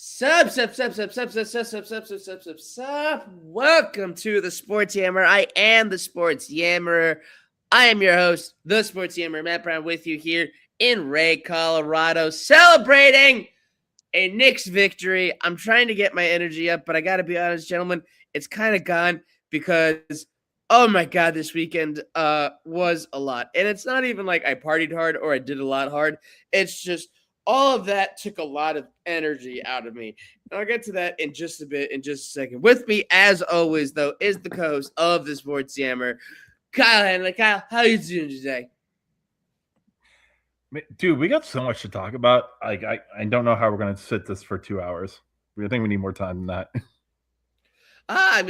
Sup. Welcome to the Sports Yammer. I am the Sports Yammer. I am your host, the Sports Yammer, Matt Brown, with you here in Ray, Colorado, celebrating a Knicks victory. I'm trying to get my energy up, but I got to be honest, gentlemen, it's kind of gone because, oh my God, this weekend was a lot. And it's not even like I partied hard or I did a lot hard. It's just all of that took a lot of energy out of me. And I'll get to that in just a bit, in just a second. With me, as always, though, is the co-host of the Sports Yammer, Kyle Henley. Kyle, how you doing today? Dude, we got so much to talk about. Like, I don't know how we're going to sit this for 2 hours. I think we need more time than that.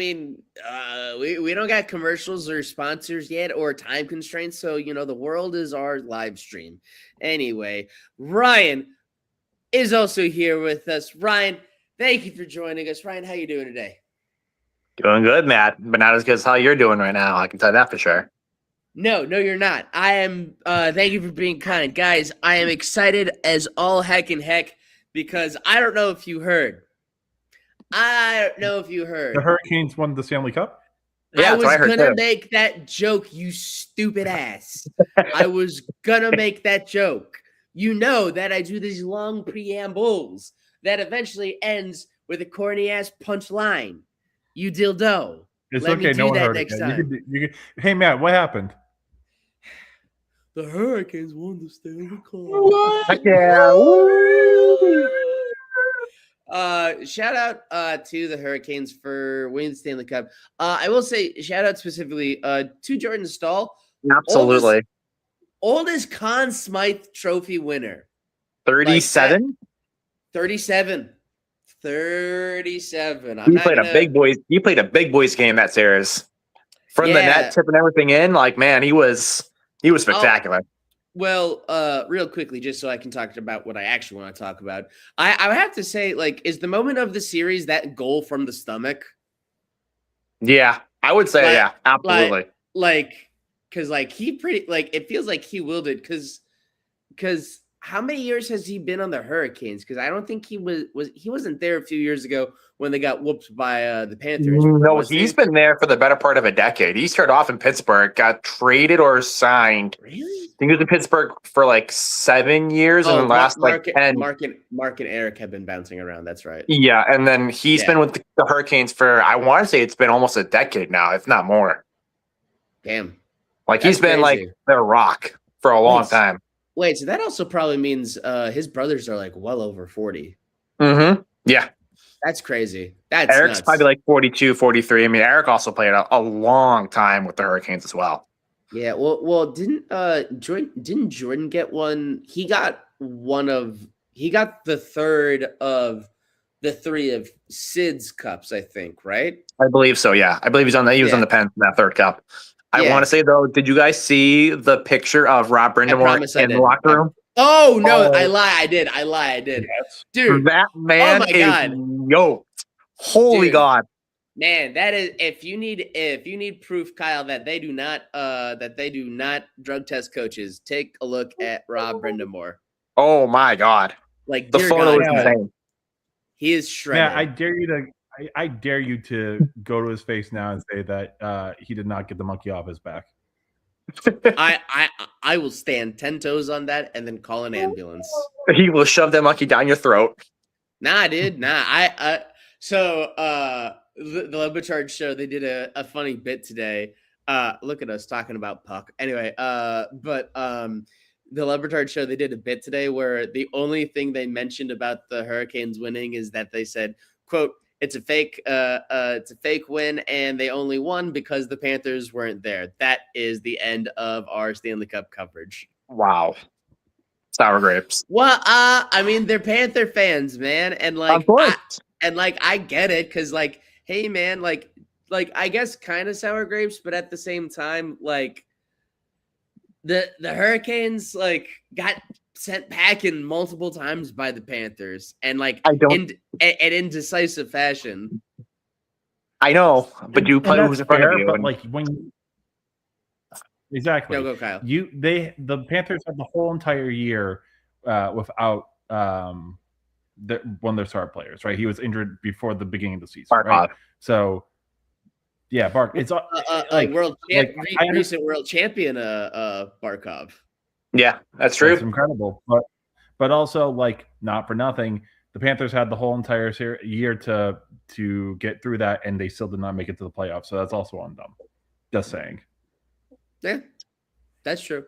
We don't got commercials or sponsors yet or time constraints. So, the world is our live stream. Anyway, Ryan is also here with us. Ryan, thank you for joining us. Ryan, how you doing today? Doing good, Matt, but not as good as how you're doing right now. I can tell you that for sure. No, you're not. I am, thank you for being kind. Guys, I am excited as all heck because I don't know if you heard. The Hurricanes won the Stanley Cup? Yeah, I was going to make that joke, you stupid ass. I was going to make that joke. You know that I do these long preambles that eventually ends with a corny-ass punchline. You dildo. It's Let okay. me do No one that heard next it. time. Hey, Matt, what happened? The Hurricanes won the Stanley Cup. What? Yeah. Shout out to the Hurricanes for winning the Stanley Cup. I will say shout out specifically to Jordan Staal. Absolutely. Oldest Conn Smythe Trophy winner. 37? 37. 37. He played a big boys game that series. From the net tip and everything in, like, man, he was spectacular. Well, real quickly, just so I can talk about what I actually want to talk about, I would have to say, like, is the moment of the series that goal from the stomach? Yeah, I would say, yeah, absolutely. Because it feels like he willed it. Because how many years has he been on the Hurricanes? Because I don't think he wasn't there a few years ago when they got whooped by the Panthers. No, he's been there for the better part of a decade. He started off in Pittsburgh, got traded or signed. Really? I think he was in Pittsburgh for like 7 years, and then last Mark 10. Mark and Eric have been bouncing around. That's right. Yeah, and then he's been with the Hurricanes for, I want to say it's been almost a decade now, if not more. Damn. Like, he's been like their rock for a long time. Wait, so that also probably means his brothers are like well over 40. Mm-hmm. Yeah. That's crazy. That's Eric's nuts. probably like 42, 43. I mean, Eric also played a long time with the Hurricanes as well. Yeah, well, didn't Jordan get one? He got the third of the three of Sid's cups, I think, right? I believe so, yeah. I believe he was on the Pens in that third cup. I want to say, though, did you guys see the picture of Rob Brind'Amour in the locker room? Oh, no, I lie. I did. Yes. Dude. That man is yoked. Holy God. Man, that is, if you need proof, Kyle, that they do not drug test coaches, take a look at Rob Brind'Amour. Oh my God. Like, the photo is insane. He is shredded. Yeah, I dare you to go to his face now and say that he did not get the monkey off his back. I will stand 10 toes on that and then call an ambulance. He will shove that monkey down your throat. Nah, dude. Nah. So the Lobachard show, they did a funny bit today. Look at us talking about puck. Anyway, but the Lobachard show, they did a bit today where the only thing they mentioned about the Hurricanes winning is that they said, quote, it's a fake win, and they only won because the Panthers weren't there. That is the end of our Stanley Cup coverage. Wow. Sour grapes. Well, I mean, they're Panther fans, man. And like, I get it. Cause like, hey man, like I guess kind of sour grapes, but at the same time, like the Hurricanes like got sent packing multiple times by the Panthers, and like in indecisive fashion. I know, but you play who's in front of you. But like when exactly, go Kyle. The Panthers had the whole entire year without one of their star players, right? He was injured before the beginning of the season, Barkov. right? So, yeah, It's recent world champion, Barkov. Yeah, that's true. That's incredible, but also like not for nothing, the Panthers had the whole entire year to get through that, and they still did not make it to the playoffs. So that's also on them. Just saying. Yeah, that's true.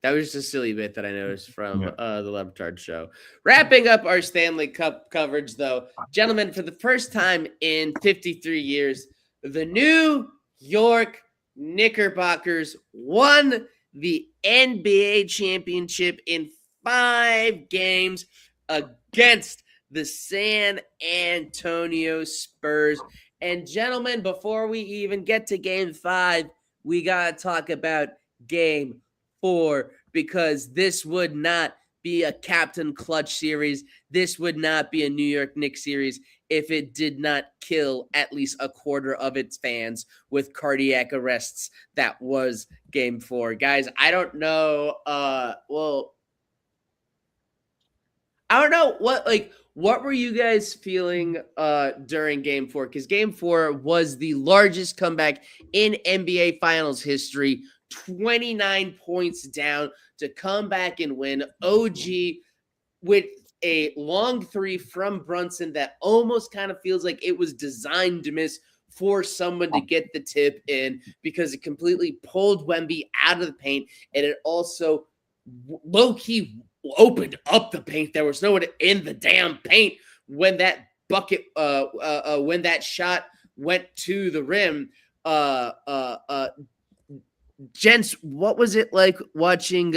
That was just a silly bit that I noticed from the Levitard show. Wrapping up our Stanley Cup coverage, though, gentlemen, for the first time in 53 years, the New York Knickerbockers won the NBA championship in 5 games against the San Antonio Spurs. And gentlemen, before we even get to game 5, we got to talk about game 4, because this would not be a Captain Clutch series. This would not be a New York Knicks series if it did not kill at least a quarter of its fans with cardiac arrests. That was game 4. Guys, I don't know. I don't know what were you guys feeling during game 4? Because game 4 was the largest comeback in NBA Finals history. 29 points down to come back and win. OG with a long 3 from Brunson that almost kind of feels like it was designed to miss for someone to get the tip in, because it completely pulled Wemby out of the paint, and it also low-key opened up the paint. There was no one in the damn paint when that bucket, when that shot went to the rim. Gents, what was it like watching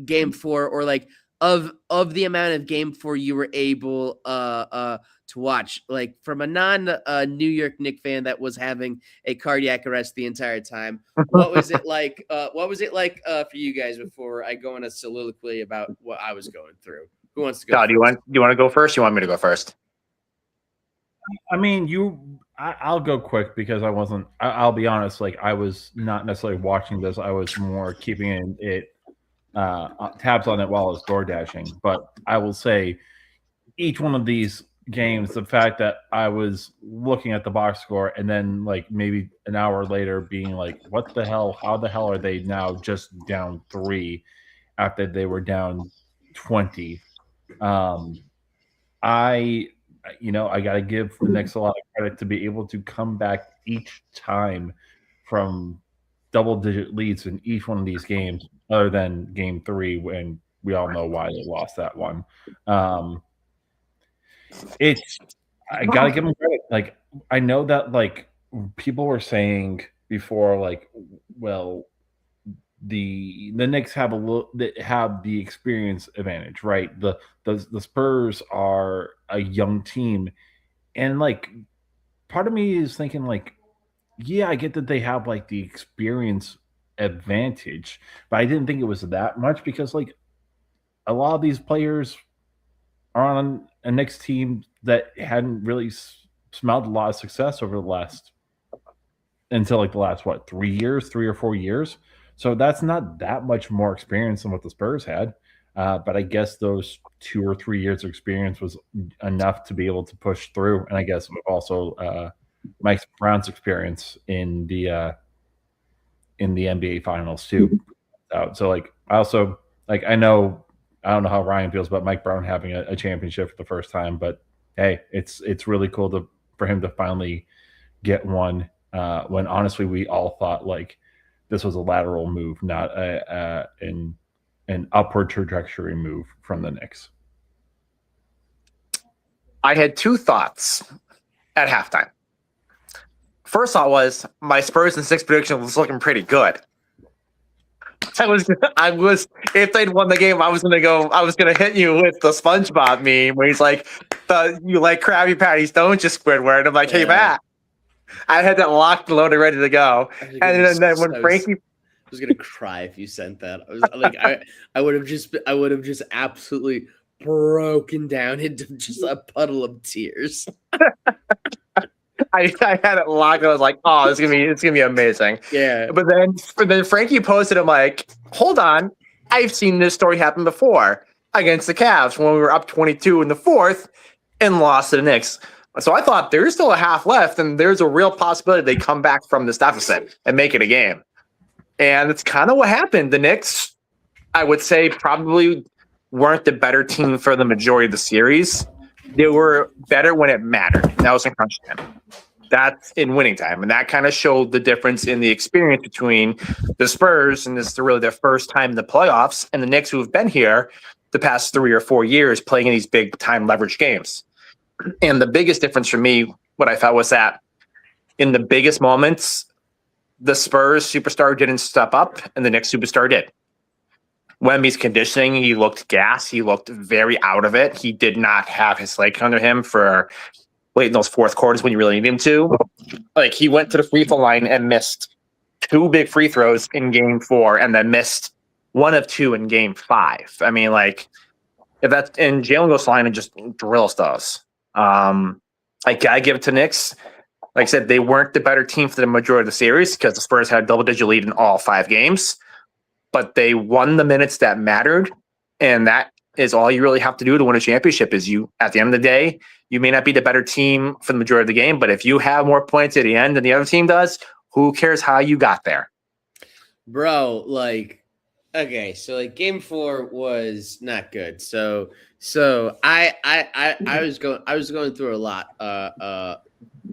game 4, or like of the amount of game 4 you were able to watch, like from a non New York Knicks fan that was having a cardiac arrest the entire time? What was it like? For you guys before I go on a soliloquy about what I was going through? Who wants to go? God, do you want to go first? You want me to go first? I mean, I'll go quick because I wasn't. I'll be honest. Like, I was not necessarily watching this. I was more keeping it tabs on it while I was door dashing. But I will say, each one of these games, the fact that I was looking at the box score and then like maybe an hour later being like, "What the hell? How the hell are they now just down 3 after they were down 20?" I got to give the Knicks a lot of credit to be able to come back each time from double-digit leads in each one of these games, other than game 3, when we all know why they lost that one. I got to give them credit. Like, I know that like people were saying before, like, well, the Knicks have the experience advantage, right? The Spurs are a young team, and like part of me is thinking like, yeah, I get that they have like the experience advantage, but I didn't think it was that much, because like a lot of these players are on a Knicks team that hadn't really smelled a lot of success over the last 3 or 4 years. So that's not that much more experience than what the Spurs had. But I guess those 2 or 3 years of experience was enough to be able to push through. And I guess also Mike Brown's experience in the NBA Finals too. So like I also like I don't know how Ryan feels about Mike Brown having a championship for the first time, but hey, it's really cool for him to finally get one. When honestly we all thought like this was a lateral move, not an upward trajectory move from the Knicks. I had 2 thoughts at halftime. First thought was my Spurs and 6 prediction was looking pretty good. I was if they'd won the game, I was gonna hit you with the SpongeBob meme where he's like, you like Krabby Patties, don't you, Squidward? And I'm like, hey, Matt. I had that locked and loaded, ready to go. And then when Frankie, I was gonna cry if you sent that. I was like, I would have just absolutely broken down into just a puddle of tears. I had it locked. And I was like, oh, it's gonna be amazing. Yeah. But then Frankie posted, I'm like, hold on, I've seen this story happen before. against the Cavs when we were up 22 in the fourth and lost to the Knicks. So I thought there's still a half left, and there's a real possibility they come back from this deficit and make it a game. And it's kind of what happened. The Knicks, I would say, probably weren't the better team for the majority of the series. They were better when it mattered. That was in crunch time. That's in winning time. And that kind of showed the difference in the experience between the Spurs, and this is really their first time in the playoffs, and the Knicks, who have been here the past 3 or 4 years playing in these big time leverage games. And the biggest difference for me, what I felt was that in the biggest moments, the Spurs superstar didn't step up and the Knicks superstar did. Wemby's conditioning, he looked gassed. He looked very out of it. He did not have his leg under him for late in those fourth quarters when you really need him to. Like, he went to the free throw line and missed 2 big free throws in game 4 and then missed 1 of 2 in game 5. I mean, like, if that's, and Jalen goes to the line and just drills those. I gotta give it to Knicks. Like I said, they weren't the better team for the majority of the series because the Spurs had a double-digit lead in all 5 games. But they won the minutes that mattered, and that is all you really have to do to win a championship. Is you, at the end of the day, you may not be the better team for the majority of the game, but if you have more points at the end than the other team does, who cares how you got there? Bro, like, okay, so like game 4 was not good. So I was going through a lot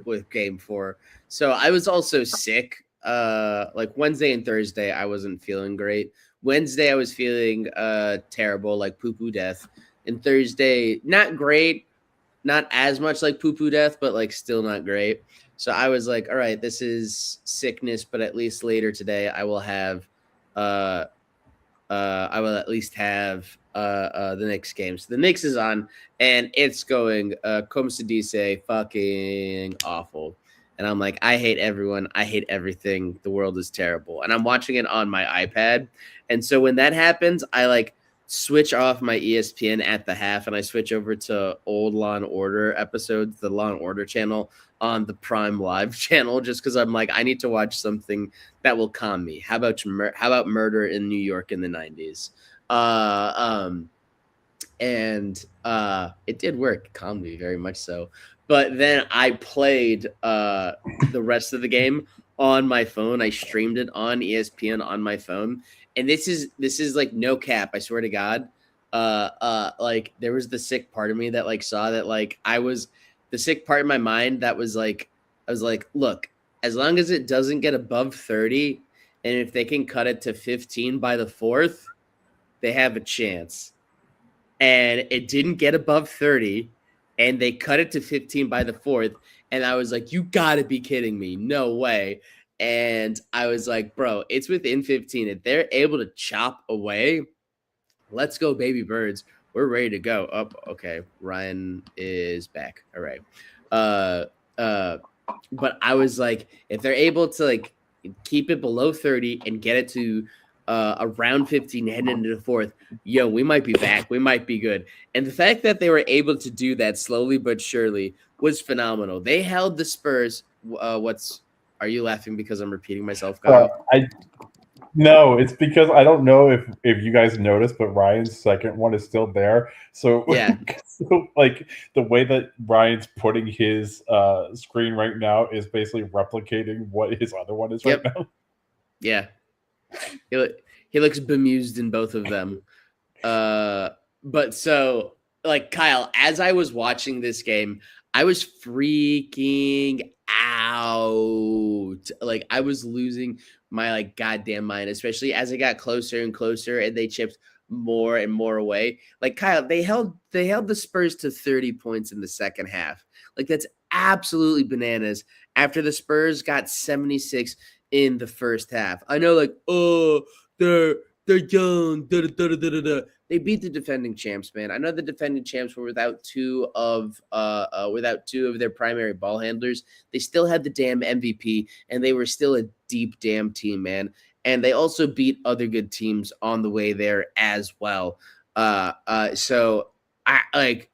with game 4. So I was also sick. Like Wednesday and Thursday, I wasn't feeling great. Wednesday, I was feeling terrible, like poo-poo death. And Thursday, not great, not as much like poo-poo death, but like still not great. So I was like, all right, this is sickness, but at least later today, I will have at least have the Knicks game. So the Knicks is on, and it's going como se dice, fucking awful. And I'm like, I hate everyone. I hate everything. The world is terrible. And I'm watching it on my iPad. And so when that happens, I like switch off my ESPN at the half and I switch over to old Law and Order episodes, the Law and Order channel on the Prime Live channel, just because I'm like, I need to watch something that will calm me. How about Murder in New York in the 90s? It did work. It calmed me very much so. But then I played the rest of the game on my phone. I streamed it on ESPN on my phone. And this is like no cap, I swear to God. Like there was the sick part of me that like saw that like the sick part in my mind that was like, I was like, look, as long as it doesn't get above 30, and if they can cut it to 15 by the 4th, they have a chance. And it didn't get above 30. And they cut it to 15 by the 4th. And I was like, you got to be kidding me. No way. And I was like, bro, it's within 15. If they're able to chop away, let's go, baby birds. We're ready to go. Oh, okay. Ryan is back. All right. But I was like, if they're able to like keep it below 30 and get it to around 15 heading into the 4th, yo, we might be back. We might be good. And the fact that they were able to do that slowly but surely was phenomenal. They held the Spurs. Are you laughing because I'm repeating myself, Kyle? No, it's because I don't know if you guys noticed, but Ryan's second one is still there. So yeah, so like the way that Ryan's putting his screen right now is basically replicating what his other one is right now. Yeah. He looks bemused in both of them. But so, like, Kyle, as I was watching this game, I was freaking out. Like, I was losing my, like, goddamn mind, especially as it got closer and closer and they chipped more and more away. Like, Kyle, they held the Spurs to 30 points in the second half. Like, that's absolutely bananas after the Spurs got 76 in the first half. I know, like, oh, they're young. They beat the defending champs, man. I know the defending champs were without two of their primary ball handlers. They still had the damn MVP, and they were still a deep damn team, man. And they also beat other good teams on the way there as well. So I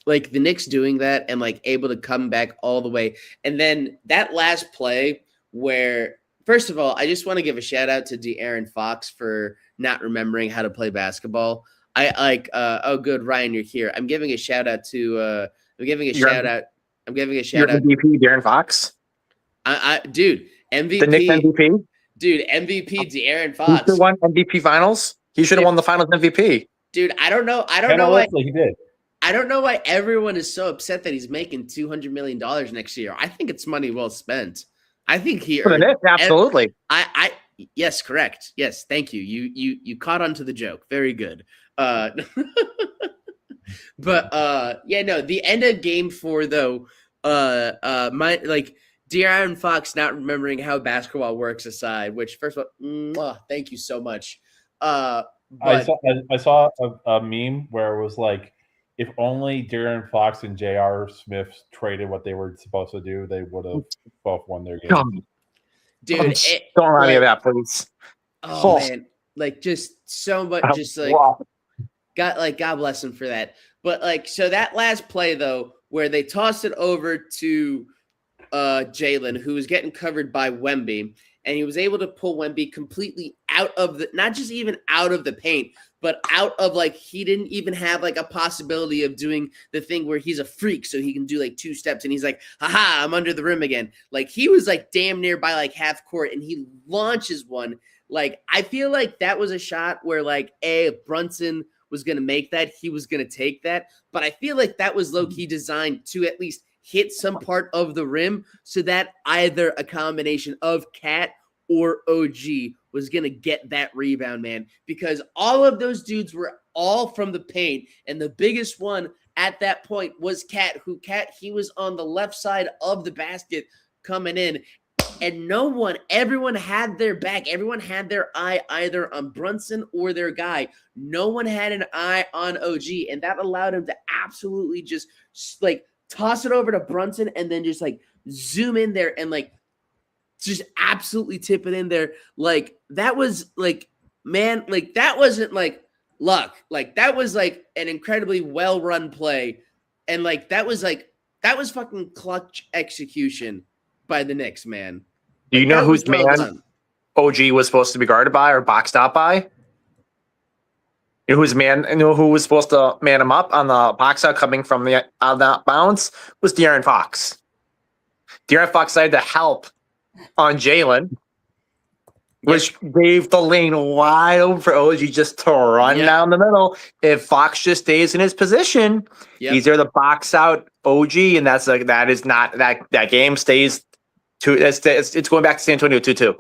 like the Knicks doing that and like able to come back all the way. And then that last play where, first of all, I just want to give a shout out to De'Aaron Fox for not remembering how to play basketball. I like oh good, Ryan, you're here. I'm giving a shout out to I'm giving a shout out. Your MVP, Darren Fox. Dude, The Knicks MVP. MVP. Dude, MVP De'Aaron He Fox. should have won MVP Finals. He should have won the Finals MVP. Dude, I don't know why He did. I don't know why everyone is so upset that he's making $200 million next year. I think it's money well spent. I think he For the earned Knicks, absolutely. Yes, correct. Yes, thank you. You caught on to the joke. Very good. But yeah, no, the end of game 4 though, my like De'Aaron Fox not remembering how basketball works aside, which first of all, thank you so much. But I saw a meme where it was like, if only De'Aaron Fox and J.R. Smith traded what they were supposed to do, they would have both won their game. dude, Don't remind me of that, please. Oh man, like just so much, just like God bless him for that. But like, so that last play though, where they tossed it over to Jalen, who was getting covered by Wemby, and he was able to pull Wemby completely out of the, not just even out of the paint, but out of like, he didn't even have like a possibility of doing the thing where he's a freak, so he can do like 2 steps and he's like, haha, I'm under the rim again. Like he was like damn near by like half court and he launches one. Like, I feel like that was a shot where like, if Brunson was going to make that, he was going to take that. But I feel like that was low-key designed to at least hit some part of the rim so that either a combination of Cat or OG was going to get that rebound, man. Because all of those dudes were all from the paint. And the biggest one at that point was Cat, he was on the left side of the basket coming in. And everyone had their back. Everyone had their eye either on Brunson or their guy. No one had an eye on OG. And that allowed him to absolutely just like toss it over to Brunson and then just like zoom in there and like just absolutely tip it in there. Like that was like, man, like that wasn't like luck. Like that was like an incredibly well-run play. And like that was fucking clutch execution by the Knicks, man. Do you know whose man OG was supposed to be guarded by or boxed out by? You know who was supposed to man him up on the box out coming from the out of that bounce was De'Aaron Fox. De'Aaron Fox decided to help on Jalen, which gave the lane wide open for OG just to run down the middle. If Fox just stays in his position, he's there to box out OG, and that's like that game stays. It's going back to San Antonio 2-2.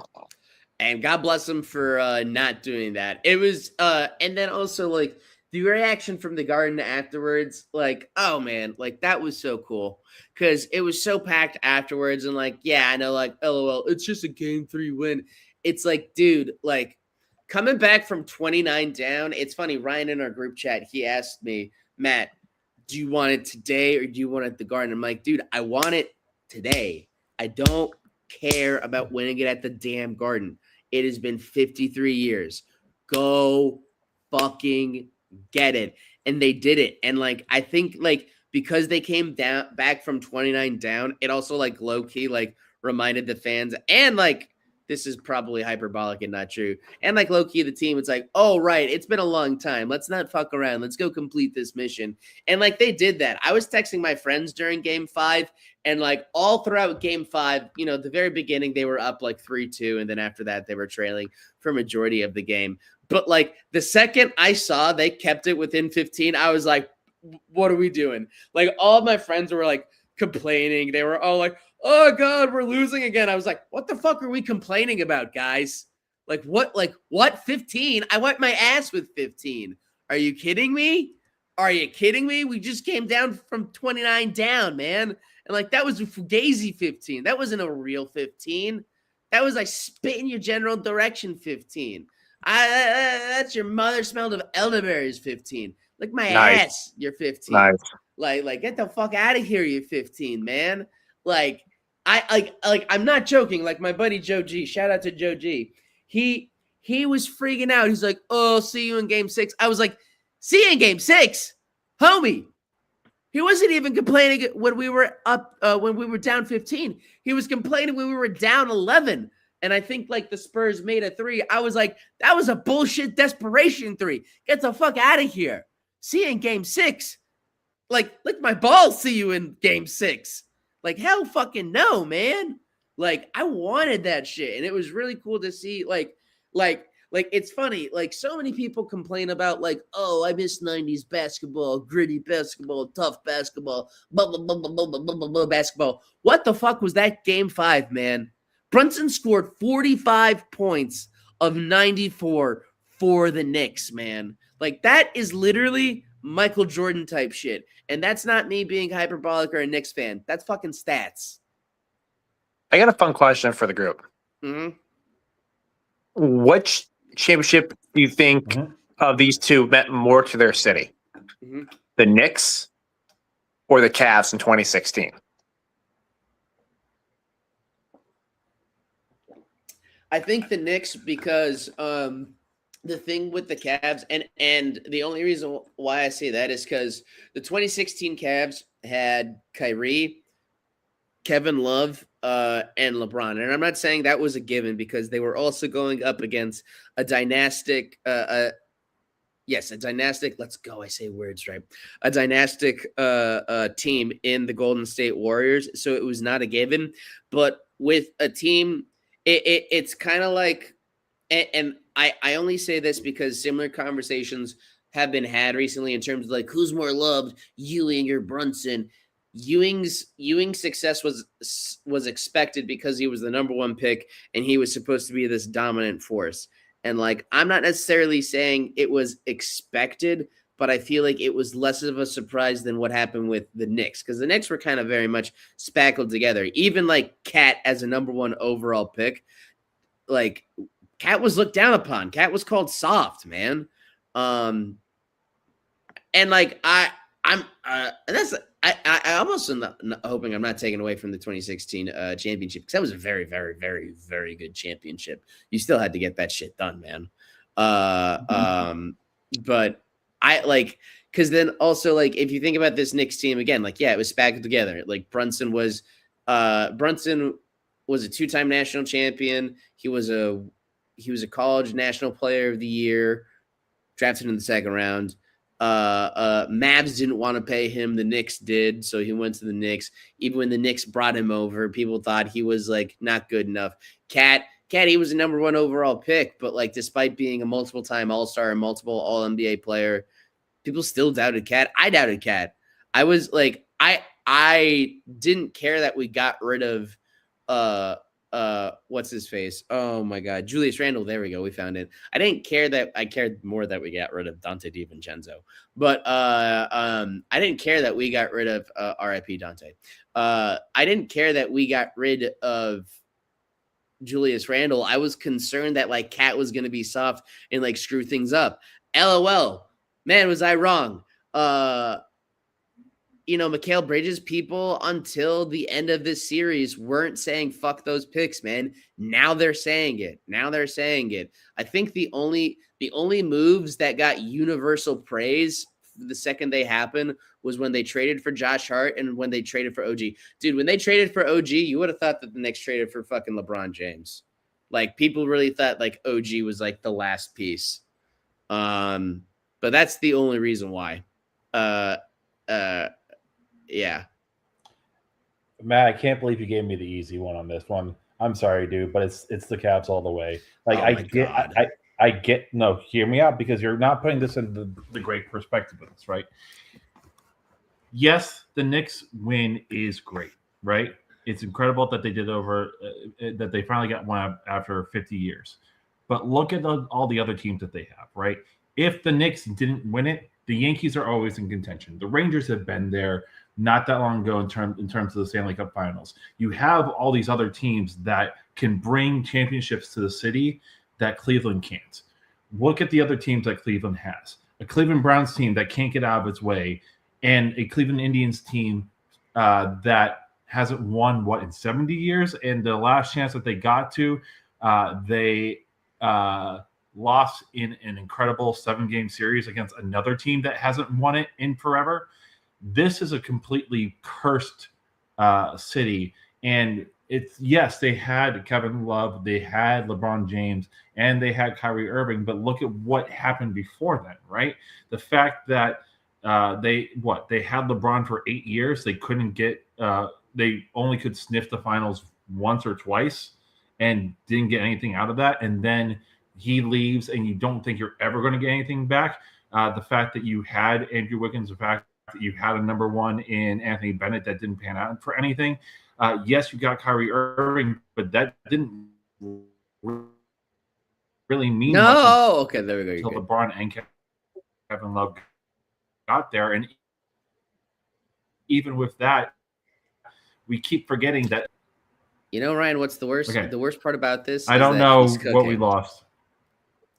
And God bless him for not doing that. It was and then also like the reaction from the Garden afterwards, like, oh man, like that was so cool. Cause it was so packed afterwards, and like, yeah, I know, like, LOL, it's just a game 3 win. It's like, dude, like coming back from 29 down, it's funny, Ryan in our group chat, he asked me, Matt, do you want it today or do you want it at the Garden? I'm like, dude, I want it today. I don't care about winning it at the damn Garden. It has been 53 years. Go fucking get it. And they did it. And like, I think like because they came back from 29 down, it also like low key like reminded the fans, and like this is probably hyperbolic and not true, and like low key the team, it's like, oh right, it's been a long time. Let's not fuck around. Let's go complete this mission. And like they did that. I was texting my friends during game 5, and like all throughout game 5, you know, the very beginning they were up like 3-2, and then after that they were trailing for majority of the game. But like the second I saw they kept it within 15, I was like, what are we doing? Like all of my friends were like complaining. They were all like, oh God, we're losing again. I was like, what the fuck are we complaining about, guys? Like what 15? I wiped my ass with 15. Are you kidding me? Are you kidding me? We just came down from 29 down, man. And like that was a Fugazi 15. That wasn't a real 15. That was like spit in your general direction 15. That's your mother smelled of elderberries 15. Like my ass, you're 15. Nice. Like get the fuck out of here, you 15, man. Like I'm not joking. Like my buddy Joe G, shout out to Joe G. He was freaking out. He's like, "Oh, see you in game 6." I was like, "See you in game 6, homie." He wasn't even complaining when we were up when we were down 15. He was complaining when we were down 11. And I think like the Spurs made a three. I was like, that was a bullshit desperation three. Get the fuck out of here. See you in game 6. Like, lick my balls, see you in game 6. Like, hell fucking no, man. Like, I wanted that shit. And it was really cool to see, like it's funny. Like, so many people complain about, like, oh, I miss 90s basketball, gritty basketball, tough basketball, blah, blah, blah, blah, blah, blah, blah, blah, basketball. What the fuck was that game 5, man? Brunson scored 45 points of 94 for the Knicks, man. Like, that is literally Michael Jordan type shit. And that's not me being hyperbolic or a Knicks fan. That's fucking stats. I got a fun question for the group. Mm-hmm. Which championship do you think of these two meant more to their city? Mm-hmm. The Knicks or the Cavs in 2016? I think the Knicks because the thing with the Cavs and the only reason why I say that is because the 2016 Cavs had Kyrie, Kevin Love, and LeBron. And I'm not saying that was a given because they were also going up against a dynastic a dynastic, let's go, I say words right. A dynastic team in the Golden State Warriors. So it was not a given. But with a team, it's kind of like, and I only say this because similar conversations have been had recently in terms of like who's more loved, Ewing or Brunson. Ewing's success was expected because he was the number 1 pick and he was supposed to be this dominant force. And like, I'm not necessarily saying it was expected, but I feel like it was less of a surprise than what happened with the Knicks because the Knicks were kind of very much spackled together. Even like Cat as a number 1 overall pick, like Cat was looked down upon. Cat was called soft, man. And like I almost am hoping I'm not taking away from the 2016 championship because that was a very, very, very, very good championship. You still had to get that shit done, man. But I like because then also like if you think about this Knicks team again, like yeah, it was spackled together. Like Brunson was a 2-time national champion. He was a college national player of the year, drafted in the 2nd round. Mavs didn't want to pay him. The Knicks did. So he went to the Knicks. Even when the Knicks brought him over, people thought he was like not good enough. Cat, he was a number 1 overall pick, but like, despite being a multiple time All-Star and multiple All NBA player, people still doubted Cat. I doubted Cat. I was like, I didn't care that we got rid of, what's his face? Oh my God, Julius Randle. There we go. We found it. I didn't care that I cared more that we got rid of Dante DiVincenzo, but I didn't care that we got rid of R.I.P. Dante. I didn't care that we got rid of Julius Randle. I was concerned that like Cat was going to be soft and like screw things up. LOL, man, was I wrong? Mikal Bridges, people until the end of this series weren't saying fuck those picks, man. Now they're saying it. I think the only moves that got universal praise the second they happened was when they traded for Josh Hart and when they traded for OG. Dude, when they traded for OG, you would have thought that the Knicks traded for fucking LeBron James. Like, people really thought like OG was like the last piece. But that's the only reason why. Yeah. Matt, I can't believe you gave me the easy one on this one. I'm sorry, dude, but it's the Cavs all the way. Like, I get no, hear me out because you're not putting this in the great perspective of this, right? Yes, the Knicks win is great, right? It's incredible that they did that they finally got one after 50 years. But look at all the other teams that they have, right? If the Knicks didn't win it, the Yankees are always in contention. The Rangers have been there not that long ago in terms of the Stanley Cup Finals. You have all these other teams that can bring championships to the city that Cleveland can't. Look at the other teams that Cleveland has. A Cleveland Browns team that can't get out of its way, and a Cleveland Indians team that hasn't won, in 70 years? And the last chance that they got to, they lost in an incredible 7-game series against another team that hasn't won it in forever. This is a completely cursed city. And yes, they had Kevin Love, they had LeBron James, and they had Kyrie Irving, but look at what happened before then, right? The fact that they had LeBron for 8 years, they couldn't get they only could sniff the finals once or twice and didn't get anything out of that, and then he leaves and you don't think you're ever going to get anything back. The fact that you had Andrew Wiggins, the fact that you had a number one in Anthony Bennett that didn't pan out for anything. Yes, you got Kyrie Irving, but that didn't really mean much Okay, there we go. until LeBron and Kevin Love got there. And even with that, we keep forgetting that. You know, Ryan, what's the worst? Okay. The worst part about this? I don't know what we lost.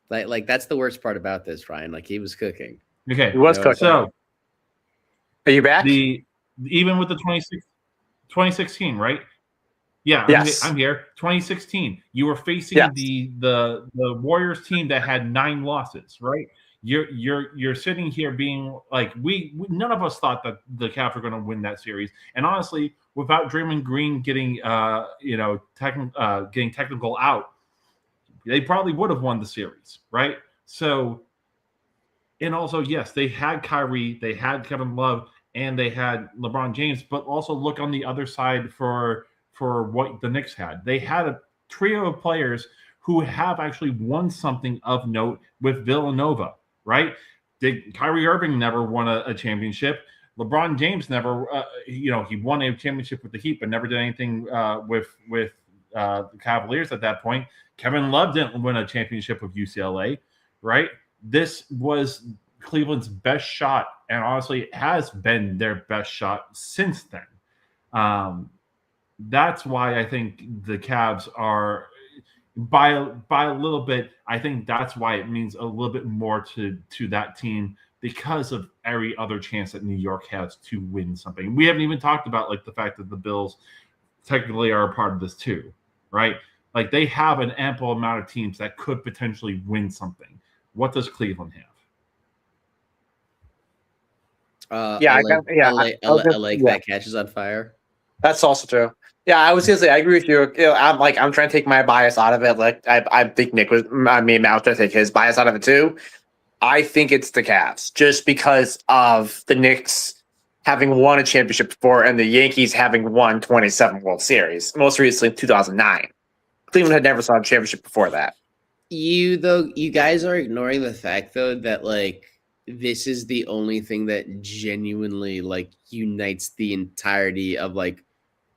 Like that's the worst part about this, Ryan. Like he was cooking. Okay, he was cooking. So, are you back? Even with the 2016, right? Yeah, yes. I'm here. 2016. You were facing the Warriors team that had 9 losses, right? You're sitting here being like, we none of us thought that the Cavs were going to win that series. And honestly, without Draymond Green getting getting technical out, they probably would have won the series, right? So, and also, yes, they had Kyrie, they had Kevin Love, and they had LeBron James, but also look on the other side for what the Knicks had. They had a trio of players who have actually won something of note with Villanova, right? Kyrie Irving never won a championship. LeBron James never, he won a championship with the Heat, but never did anything with the Cavaliers at that point. Kevin Love didn't win a championship with UCLA, right? This was Cleveland's best shot, and honestly, it has been their best shot since then. That's why I think the Cavs are, by a little bit, I think that's why it means a little bit more to that team, because of every other chance that New York has to win something. We haven't even talked about like the fact that the Bills technically are a part of this too, right? Like they have an ample amount of teams that could potentially win something. What does Cleveland have? A lake that catches on fire. That's also true. Yeah, I was gonna say I agree with you. I'm trying to take my bias out of it. Like I think Matt was trying to take his bias out of it too. I think it's the Cavs, just because of the Knicks having won a championship before and the Yankees having won 27 World Series, most recently in 2009. Cleveland had never saw a championship before that. You guys are ignoring the fact though that like this is the only thing that genuinely like unites the entirety of like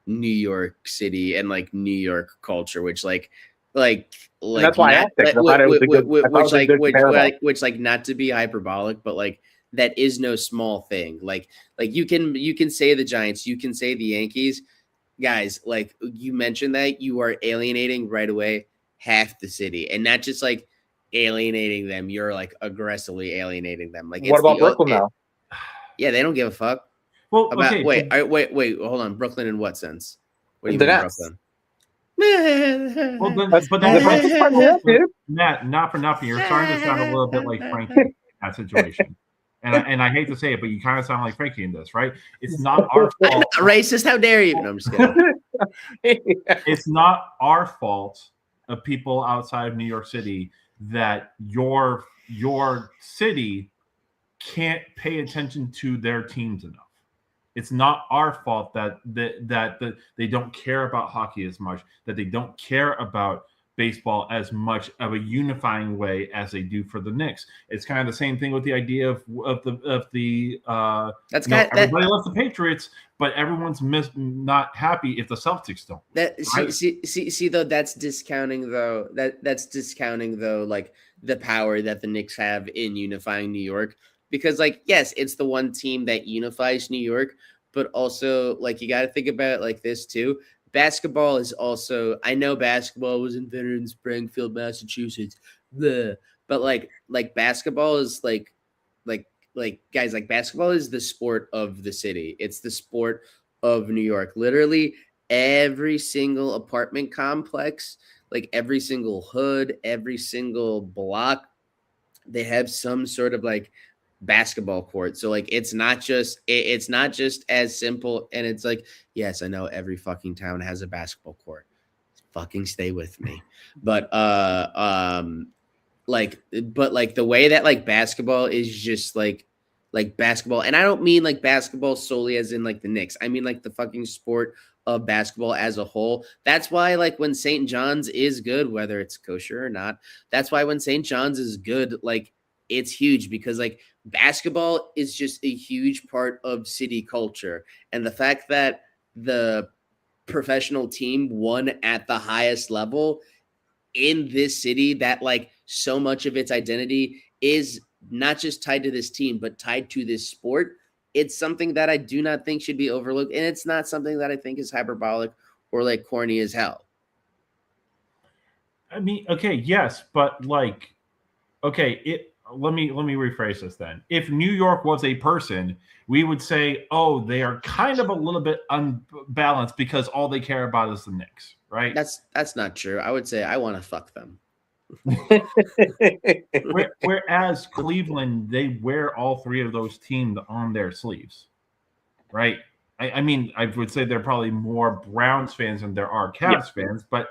New York City and like New York culture, which like that's why I asked it. Which not to be hyperbolic, but like that is no small thing. Like you can say the Giants, you can say the Yankees, guys. Like you mentioned that you are alienating right away half the city, and not just like alienating them. You're like aggressively alienating them. Like what about Brooklyn now? Yeah, they don't give a fuck. Well, okay. Wait, hold on. Brooklyn in what sense? What do you mean Brooklyn? Well, Matt, not for nothing. You're starting to sound a little bit like Frankie in that situation. And I hate to say it, but you kind of sound like Frankie in this, right? It's not our fault. I'm not racist. How dare you? No, I'm just kidding. It's not our fault of people outside of New York City that your city can't pay attention to their teams enough. It's not our fault that they don't care about hockey as much, that they don't care about baseball as much of a unifying way as they do for the Knicks. It's kind of the same thing with the idea of the everybody loves the Patriots, but everyone's not happy if the Celtics don't. See though, that's discounting though like the power that the Knicks have in unifying New York. Because, like, yes, it's the one team that unifies New York, but also, like, you got to think about it like this, too. Basketball is also – I know basketball was invented in Springfield, Massachusetts, bleh, but, like basketball is, guys, like, basketball is the sport of the city. It's the sport of New York. Literally, every single apartment complex, like, every single hood, every single block, they have some sort of, like – basketball court. So like it's not just as simple. And it's like, yes, I know every fucking town has a basketball court. Fucking stay with me. But like the way that like basketball is just like basketball, and I don't mean like basketball solely as in like the Knicks. I mean like the fucking sport of basketball as a whole. That's why like when St. John's is good, whether it's kosher or not, that's why when St. John's is good, like it's huge, because like basketball is just a huge part of city culture. And the fact that the professional team won at the highest level in this city, that like so much of its identity is not just tied to this team, but tied to this sport. It's something that I do not think should be overlooked. And it's not something that I think is hyperbolic or like corny as hell. I mean, okay, yes, but like, okay, let me rephrase this then. If New York was a person, we would say, oh, they are kind of a little bit unbalanced because all they care about is the Knicks, right? That's not true. I would say I want to fuck them. Whereas Cleveland, they wear all three of those teams on their sleeves, right? I mean, I would say there are probably more Browns fans than there are Cavs fans, but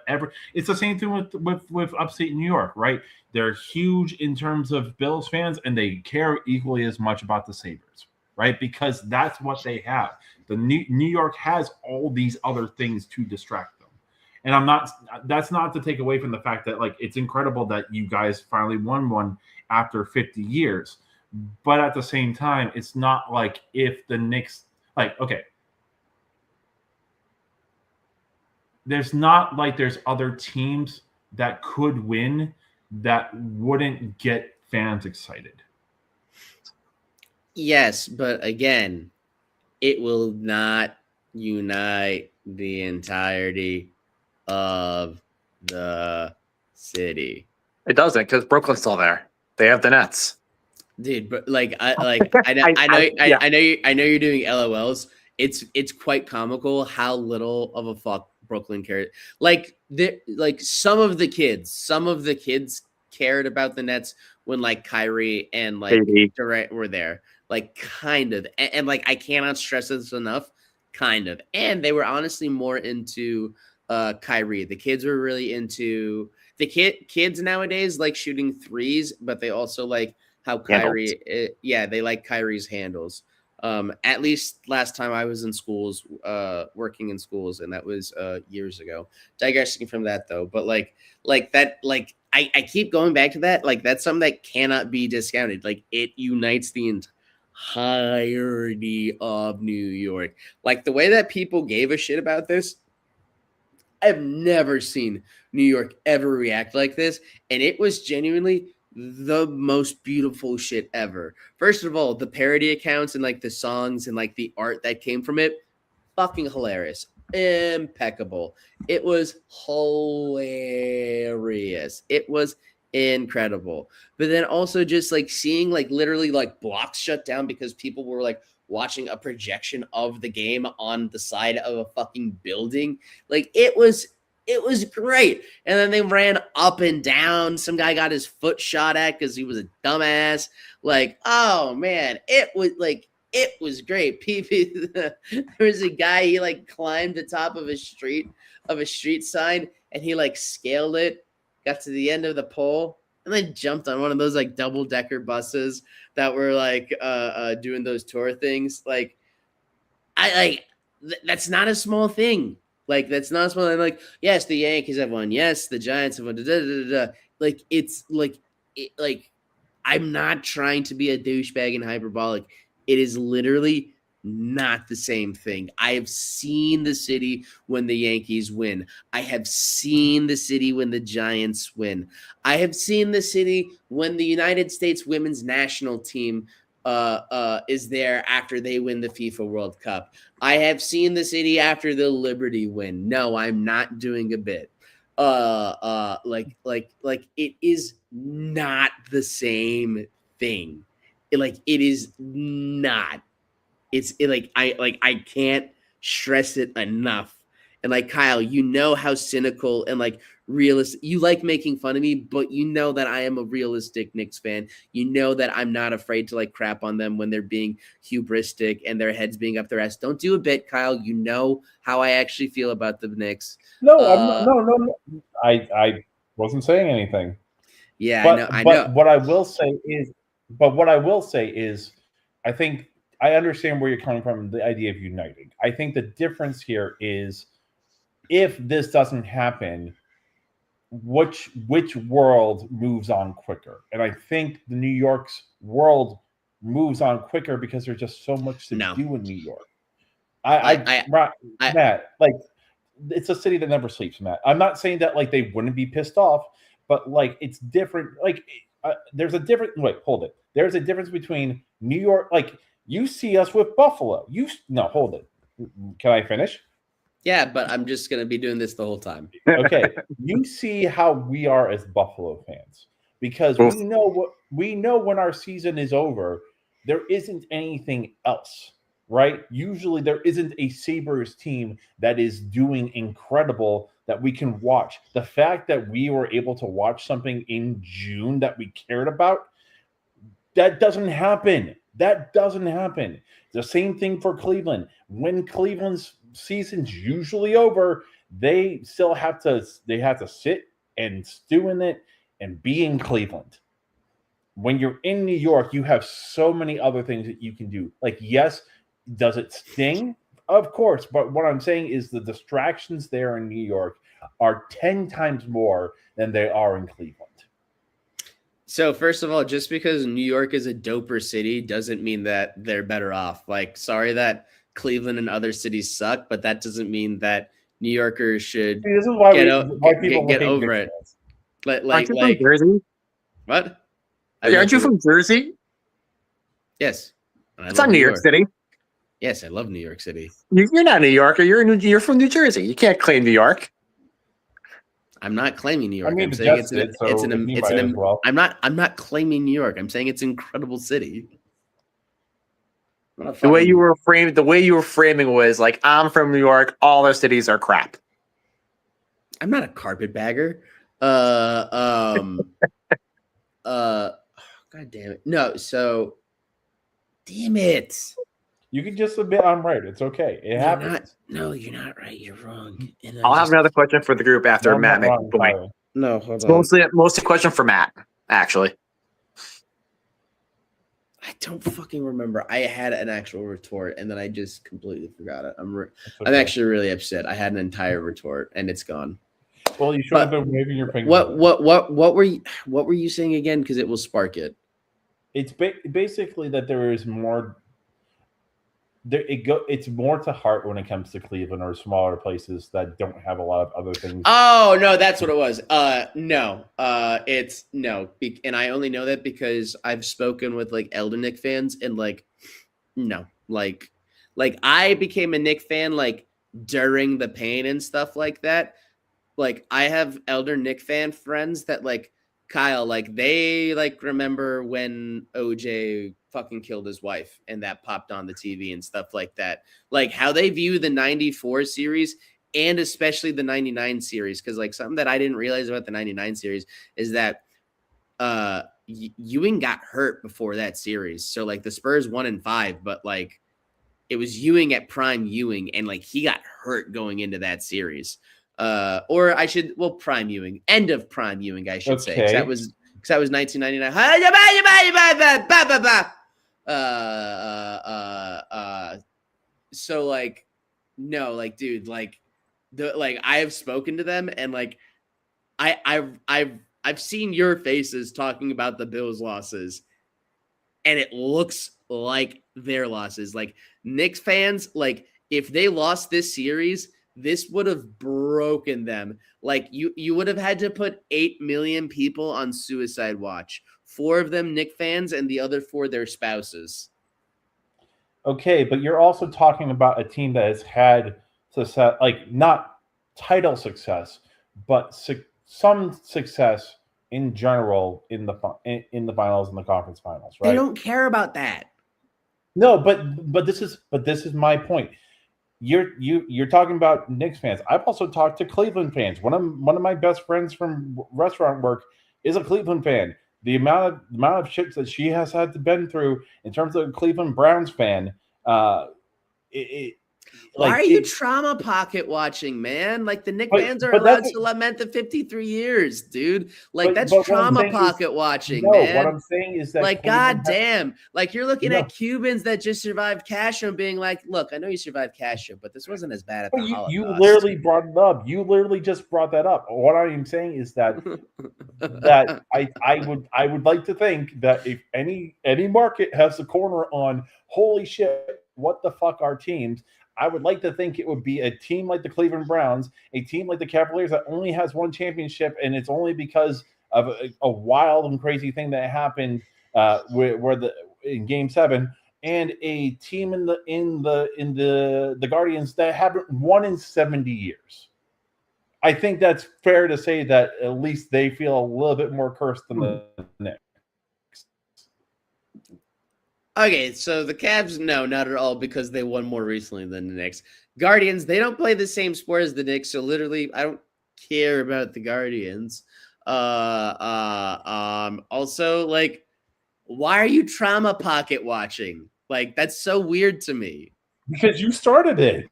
it's the same thing with upstate New York, right? They're huge in terms of Bills fans, and they care equally as much about the Sabres, right? Because that's what they have. The New York has all these other things to distract them. And that's not to take away from the fact that like it's incredible that you guys finally won one after 50 years. But at the same time, it's not like if the Knicks, like, okay, there's not like there's other teams that could win that wouldn't get fans excited. Yes, but again, it will not unite the entirety of the city. It doesn't, because Brooklyn's still there. They have the Nets. Dude, but like I know you're doing LOLs. It's quite comical how little of a fuck Brooklyn cared. Like some of the kids cared about the Nets when like Kyrie and like Durant were there. Like kind of. And like I cannot stress this enough. Kind of. And they were honestly more into Kyrie. The kids were really into the kids nowadays like shooting threes, but they also like how Kyrie they like Kyrie's handles. At least last time I was in schools, working in schools, and that was years ago. Digressing from that though, but like that, like I keep going back to that. Like that's something that cannot be discounted. Like it unites the entirety of New York. Like the way that people gave a shit about this, I've never seen New York ever react like this, and it was genuinely the most beautiful shit ever. First of all, the parody accounts and like the songs and like the art that came from it, fucking hilarious. Impeccable. It was hilarious. It was incredible. But then also just like seeing like literally like blocks shut down because people were like watching a projection of the game on the side of a fucking building. Like it was great. And then they ran up and down. Some guy got his foot shot at because he was a dumbass. Like, oh man, it was great. There was a guy, he like climbed the top of a street sign and he like scaled it, got to the end of the pole, and then jumped on one of those like double-decker buses that were like doing those tour things. Like, that's not a small thing. Like, that's not a small thing. Like, yes, the Yankees have won. Yes, the Giants have won. Like, it's like, I'm not trying to be a douchebag and hyperbolic. It is literally not the same thing. I have seen the city when the Yankees win. I have seen the city when the Giants win. I have seen the city when the United States women's national team is there after they win the FIFA World Cup. I have seen the city after the Liberty win. No, I'm not doing a bit. Like it is not the same thing. It is not. I can't stress it enough. And like Kyle, you know how cynical and like realistic. You like making fun of me, but you know that I am a realistic Knicks fan. You know that I'm not afraid to like crap on them when they're being hubristic and their heads being up their ass. Don't do a bit, Kyle. You know how I actually feel about the Knicks. No, I'm not, no. I wasn't saying anything. Yeah, But, I know. What I will say is, I think I understand where you're coming from, the idea of uniting. I think the difference here is if this doesn't happen, which world moves on quicker? And I think the New York's world moves on quicker because there's just so much to do in New York. Matt, like, it's a city that never sleeps, Matt. I'm not saying that like they wouldn't be pissed off, but like it's different. Like there's a different. Wait, hold it. There's a difference between New York. Like you see us with Buffalo. Hold it. Can I finish? Yeah, but I'm just gonna be doing this the whole time. Okay. You see how we are as Buffalo fans because we know when our season is over, there isn't anything else. Right? Usually there isn't a Sabres team that is doing incredible that we can watch. The fact that we were able to watch something in June that we cared about, that doesn't happen. The same thing for Cleveland. When Cleveland's season's usually over, they still have to sit and stew in it and be in Cleveland. When you're in New York, you have so many other things that you can do. Like, yes, does it sting? Of course. But what I'm saying is the distractions there in New York are 10 times more than they are in Cleveland. So first of all, just because New York is a doper city doesn't mean that they're better off. Like, sorry that Cleveland and other cities suck, but that doesn't mean that New Yorkers should this is why get over it. Aren't you from Jersey? What? Aren't you from Jersey? Yes. It's not New York City. Yes, I love New York City. You're not a New Yorker. You're from New Jersey. You can't claim New York. I'm not claiming New York. I mean, I'm saying I'm not claiming New York. I'm saying it's an incredible city. The way you were framing was like, I'm from New York. All our cities are crap. I'm not a carpetbagger. God damn it. No, so damn it. You can just admit I'm right. It's okay. It happens. You're not right. You're wrong. And I'll have another question for the group after Matt makes a point. No, hold on. Mostly a question for Matt, actually. I don't fucking remember. I had an actual retort and then I just completely forgot it. I'm actually really upset. I had an entire retort and it's gone. Well, you should have been waving your finger. What were you saying again? Because it will spark it. It's basically that there is more. It's more to heart when it comes to Cleveland or smaller places that don't have a lot of other things. Oh no, that's what it was. No, it's no, and I only know that because I've spoken with like elder Knicks fans, and like, no, like I became a Knicks fan like during the pain and stuff like that. Like I have elder Knicks fan friends that like Kyle, like they like remember when OJ fucking killed his wife and that popped on the TV and stuff like that. Like how they view the 94 series and especially the 99 series. Cause like something that I didn't realize about the 99 series is that Ewing got hurt before that series. So like the Spurs 1-5, but like it was Ewing at prime Ewing and like he got hurt going into that series. Or I should, prime Ewing, end of prime Ewing, I should say. That was 1999. So like, no, like, dude, like I have spoken to them and like, I've seen your faces talking about the Bills losses and it looks like their losses. Like Knicks fans, like if they lost this series, this would have broken them. Like you would have had to put 8 million people on suicide watch. 4 of them Knicks fans and the other 4 their spouses. Okay, but you're also talking about a team that has had success, like not title success, but some success in general in the finals and the conference finals, right? They don't care about that. No, but this is my point. you're talking about Knicks fans. I've also talked to Cleveland fans. One of my best friends from restaurant work is a Cleveland fan. The amount of shit that she has had to been through in terms of a Cleveland Browns fan, why are you trauma pocket watching, man? Like the Knicks fans are allowed to lament the 53 years, dude. Like that's trauma pocket watching, man. What I'm saying is that like, goddamn, like you're looking at Cubans that just survived Castro and being like, look, I know you survived Castro, but this wasn't as bad at the Holocaust. You literally brought it up. You literally just brought that up. What I am saying is that I would like to think that if any market has a corner on holy shit, what the fuck are teams? I would like to think it would be a team like the Cleveland Browns, a team like the Cavaliers that only has one championship, and it's only because of a wild and crazy thing that happened in Game 7, and a team in the Guardians that haven't won in 70 years. I think that's fair to say that at least they feel a little bit more cursed than the Knicks. Okay, so the Cavs, no, not at all, because they won more recently than the Knicks. Guardians, they don't play the same sport as the Knicks, so literally, I don't care about the Guardians. Also, like, why are you trauma pocket watching? Like, that's so weird to me. Because you started it.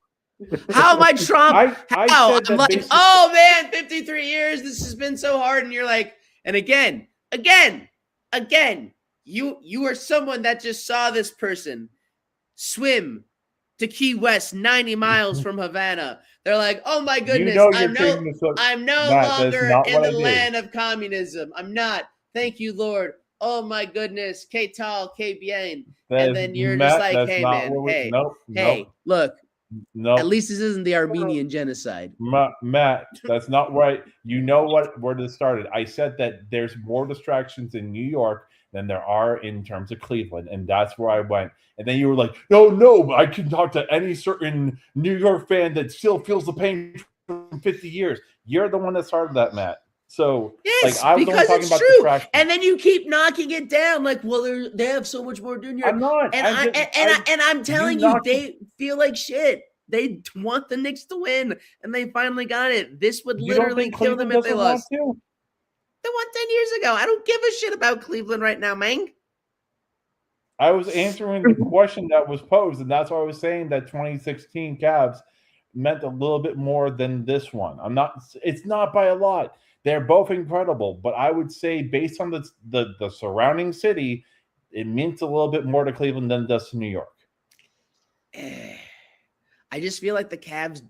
How am I trauma? I'm like, oh man, 53 years, this has been so hard, and you're like, and again. You are someone that just saw this person swim to Key West 90 miles from Havana. They're like, oh my goodness, I'm no longer in the land of communism. I'm not. Thank you, Lord. Oh my goodness. Que tal, que bien. And then you're just like, hey, man, look. No. At least this isn't the Armenian genocide. Matt, that's not right. You know where this started. I said that there's more distractions in New York than there are in terms of Cleveland, and that's where I went. And then you were like, no, I can talk to any certain New York fan that still feels the pain from 50 years. You're the one that started that, Matt. So, yes, I was because talking it's about true. And then you keep knocking it down, like, well, they have so much more junior. I'm not. And I'm telling you, they feel like shit. They want the Knicks to win, and they finally got it. This would literally kill them if they lost. They won 10 years ago. I don't give a shit about Cleveland right now, man. I was answering the question that was posed, and that's why I was saying that 2016 Cavs meant a little bit more than this one. It's not by a lot. They're both incredible, but I would say based on the surrounding city, it means a little bit more to Cleveland than it does to New York. I just feel like the Cavs,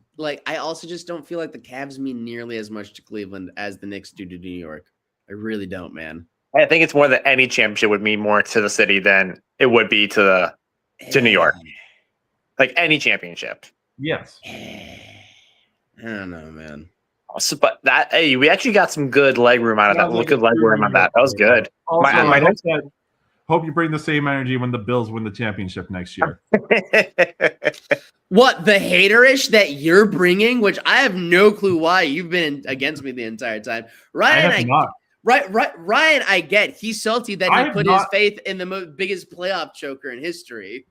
I also just don't feel like the Cavs mean nearly as much to Cleveland as the Knicks do to New York. I really don't, man. I think it's more that any championship would mean more to the city than it would be to New York. Like any championship. Yes. I don't know, man. So, but we actually got some good leg room out of that. Good leg room on that. That was good. Also, hope you bring the same energy when the Bills win the championship next year. What, the haterish that you're bringing, which I have no clue why you've been against me the entire time. Ryan, I get. He's salty that he put his faith in the biggest playoff choker in history.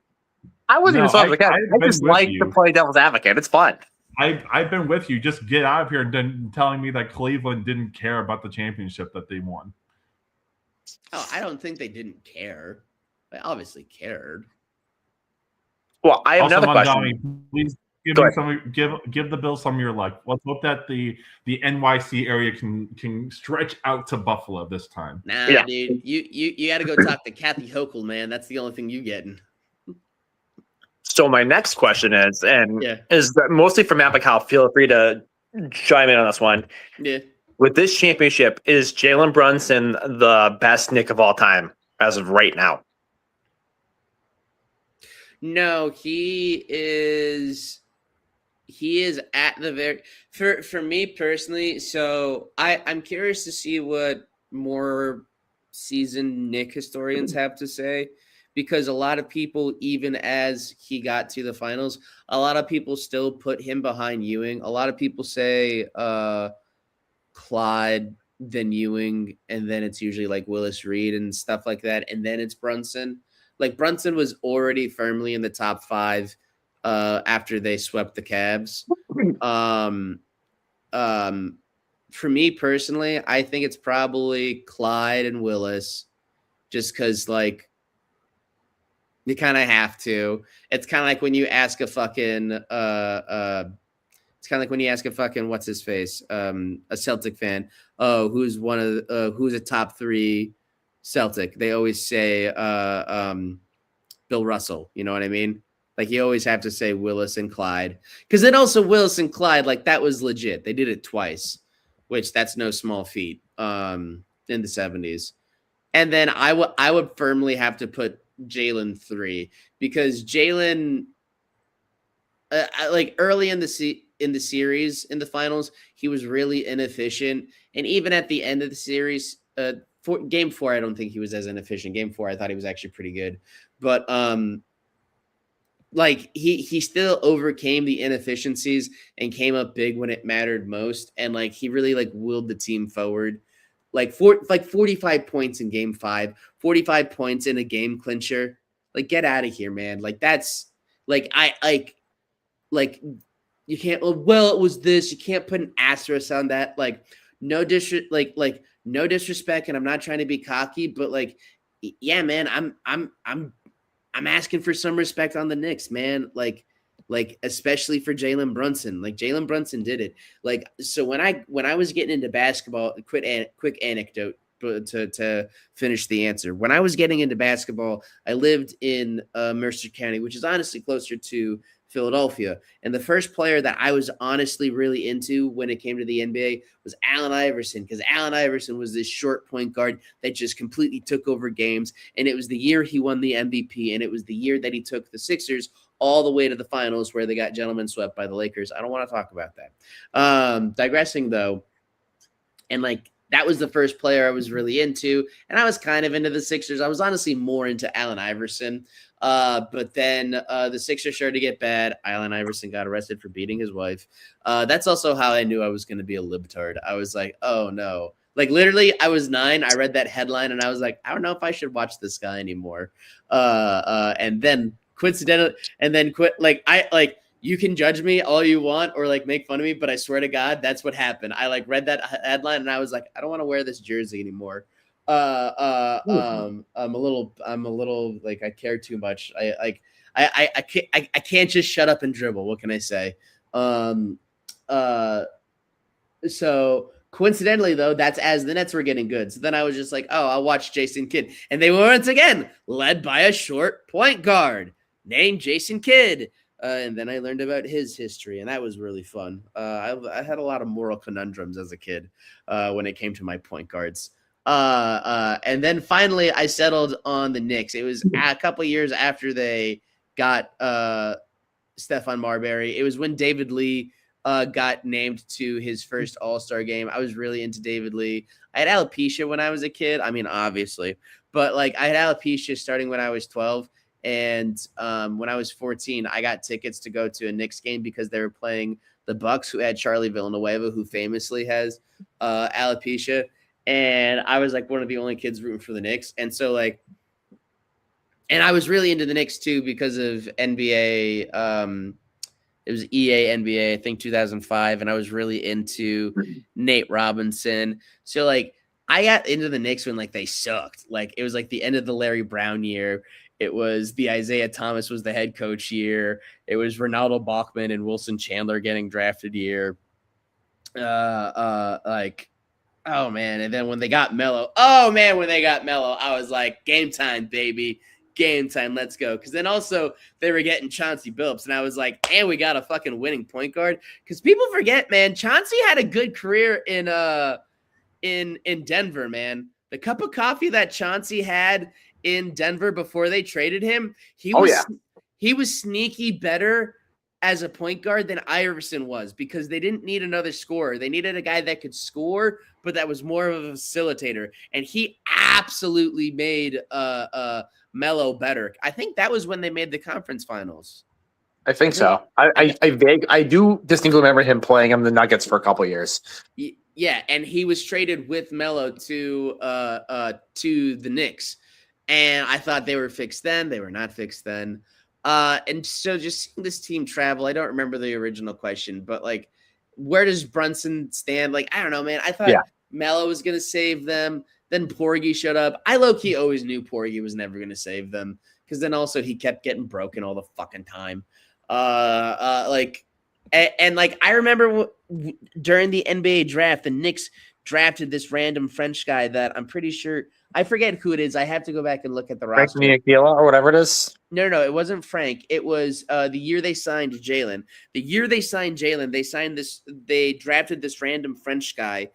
I wasn't even salty. I just like to play devil's advocate. It's fun. I've been with you. Just get out of here and telling me that Cleveland didn't care about the championship that they won. Oh, I don't think they didn't care. They obviously cared. Well, I have another question. Please give the Bills some of your luck. Let's hope that the NYC area can stretch out to Buffalo this time. Nah, dude, you got to go talk to Kathy Hochul, man. That's the only thing you getting. So my next question is mostly for Matt McCall. Feel free to chime in on this one. Yeah. With this championship, is Jalen Brunson the best Knick of all time as of right now? No, he is at the very for me personally. So I'm curious to see what more seasoned Knick historians have to say, because a lot of people, even as he got to the finals, a lot of people still put him behind Ewing. A lot of people say Clyde, then Ewing, and then it's usually like Willis Reed and stuff like that, and then it's Brunson. Like Brunson was already firmly in the top 5 after they swept the Cavs. For me personally, I think it's probably Clyde and Willis, just because like you kind of have to. It's kind of like when you ask a fucking it's kind of like when you ask a fucking what's his face, a Celtic fan, oh, who's who's a top 3 Celtic? They always say Bill Russell. You know what I mean? Like you always have to say Willis and Clyde, because then also Willis and Clyde, like that was legit. They did it twice, which that's no small feat in the 70s. And then I would firmly have to put Jalen 3, because Jalen, like early in the series, in the finals, he was really inefficient, and even at the end of the series, for game 4, I don't think he was as inefficient. Game 4, I thought he was actually pretty good, but like he still overcame the inefficiencies and came up big when it mattered most, and like he really like willed the team forward. Like 45 points in game 5, 45 points in a game clincher. Like get out of here, man. Like that's like like you can't. Well, it was this. You can't put an asterisk on that. Like no no disrespect, and I'm not trying to be cocky, but like yeah, man, I'm asking for some respect on the Knicks, man. Like especially for Jalen Brunson. Like Jalen Brunson did it. Like so when I was getting into basketball, quick anecdote to finish the answer. When I was getting into basketball, I lived in Mercer County, which is honestly closer to Philadelphia. And the first player that I was honestly really into when it came to the NBA was Allen Iverson, because Allen Iverson was this short point guard that just completely took over games. And it was the year he won the MVP. And it was the year that he took the Sixers all the way to the finals, where they got gentlemen swept by the Lakers. I don't want to talk about that. Digressing though. And like, that was the first player I was really into. And I was kind of into the Sixers. I was honestly more into Allen Iverson. But then the Sixers started to get bad. Allen Iverson got arrested for beating his wife. That's also how I knew I was going to be a libtard. I was like, oh no. Like literally, I was 9. I read that headline and I was like, I don't know if I should watch this guy anymore. And then coincidentally, you can judge me all you want or like make fun of me, but I swear to God, that's what happened. I like read that headline and I was like, I don't want to wear this jersey anymore. I'm a little like I care too much. I can't just shut up and dribble. What can I say? So coincidentally though, that's as the Nets were getting good. So then I was just like, oh, I'll watch Jason Kidd, and they were once again led by a short point guard named Jason Kidd. And then I learned about his history, and that was really fun. I had a lot of moral conundrums as a kid when it came to my point guards. And then finally I settled on the Knicks. It was a couple years after they got Stephon Marbury. It was when David Lee got named to his first All-Star game. I was really into David Lee. I had alopecia when I was a kid. I mean, obviously, but like I had alopecia starting when I was 12. And when I was 14, I got tickets to go to a Knicks game because they were playing the Bucks, who had Charlie Villanueva, who famously has alopecia. And I was like one of the only kids rooting for the Knicks. And so like, and I was really into the Knicks too because of NBA. It was EA NBA, I think 2005. And I was really into Nate Robinson. So like I got into the Knicks when like they sucked. Like it was like the end of the Larry Brown year. It was the Isaiah Thomas was the head coach year. It was Ronaldo Bachman and Wilson Chandler getting drafted year. Like, oh man. And then when they got Melo, I was like, game time, baby. Game time. Let's go. Cause then also they were getting Chauncey Billups. And I was like, and we got a fucking winning point guard. Cause people forget, man, Chauncey had a good career in Denver, man. The cup of coffee that Chauncey had in Denver before they traded him, he was sneaky better as a point guard than Iverson was, because they didn't need another scorer. They needed a guy that could score, but that was more of a facilitator. And he absolutely made Melo better. I think that was when they made the conference finals. I think so. I do distinctly remember him playing on the Nuggets for a couple of years. Yeah, and he was traded with Melo to the Knicks. And I thought they were fixed then. They were not fixed then. And so just seeing this team travel, I don't remember the original question, but like, where does Brunson stand? Like, I don't know, man. I thought Melo was going to save them. Then Porgy showed up. I low-key always knew Porgy was never going to save them because then also he kept getting broken all the fucking time. Like I remember during the NBA draft, the Knicks drafted this random French guy that I'm pretty sure I forget who it is. I have to go back and look at the roster. Frank Ntilikina or whatever it is. No, it wasn't Frank. It was the year they signed Jalen. The year they signed Jalen, they drafted this random French guy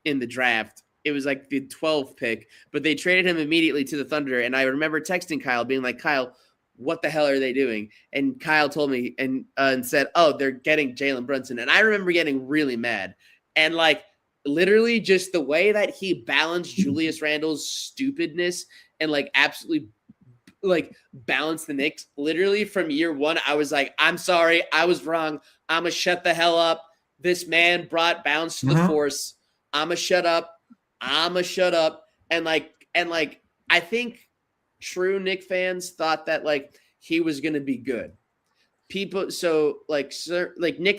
in the draft. It was like the 12th pick, but they traded him immediately to the Thunder. And I remember texting Kyle, being like, Kyle, what the hell are they doing? And Kyle told me and said, oh, they're getting Jalen Brunson. And I remember getting really mad. And like literally just the way that he balanced Julius Randle's stupidness and like absolutely like balanced the Knicks. Literally from year one, I was like, I'm sorry, I was wrong. I'm gonna shut the hell up. This man brought balance to the force. I'ma shut up. And I think true Knick fans thought that like he was gonna be good. Knick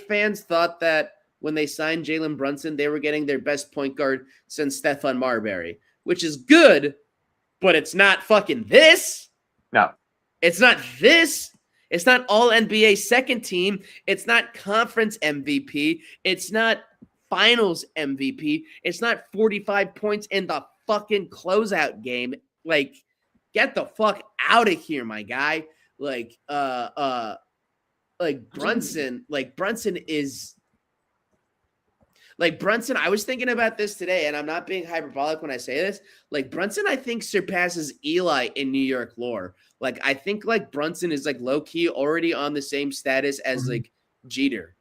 fans thought that when they signed Jalen Brunson, they were getting their best point guard since Stephon Marbury, which is good, but it's not fucking this. No. It's not this. It's not all NBA second team. It's not conference MVP. It's not finals MVP. It's not 45 points in the fucking closeout game. Like, get the fuck out of here, my guy. Brunson is like Brunson. I was thinking about this today, and I'm not being hyperbolic when I say this. Like Brunson, I think surpasses Eli in New York lore. Like I think like Brunson is like low key already on the same status as like Jeter.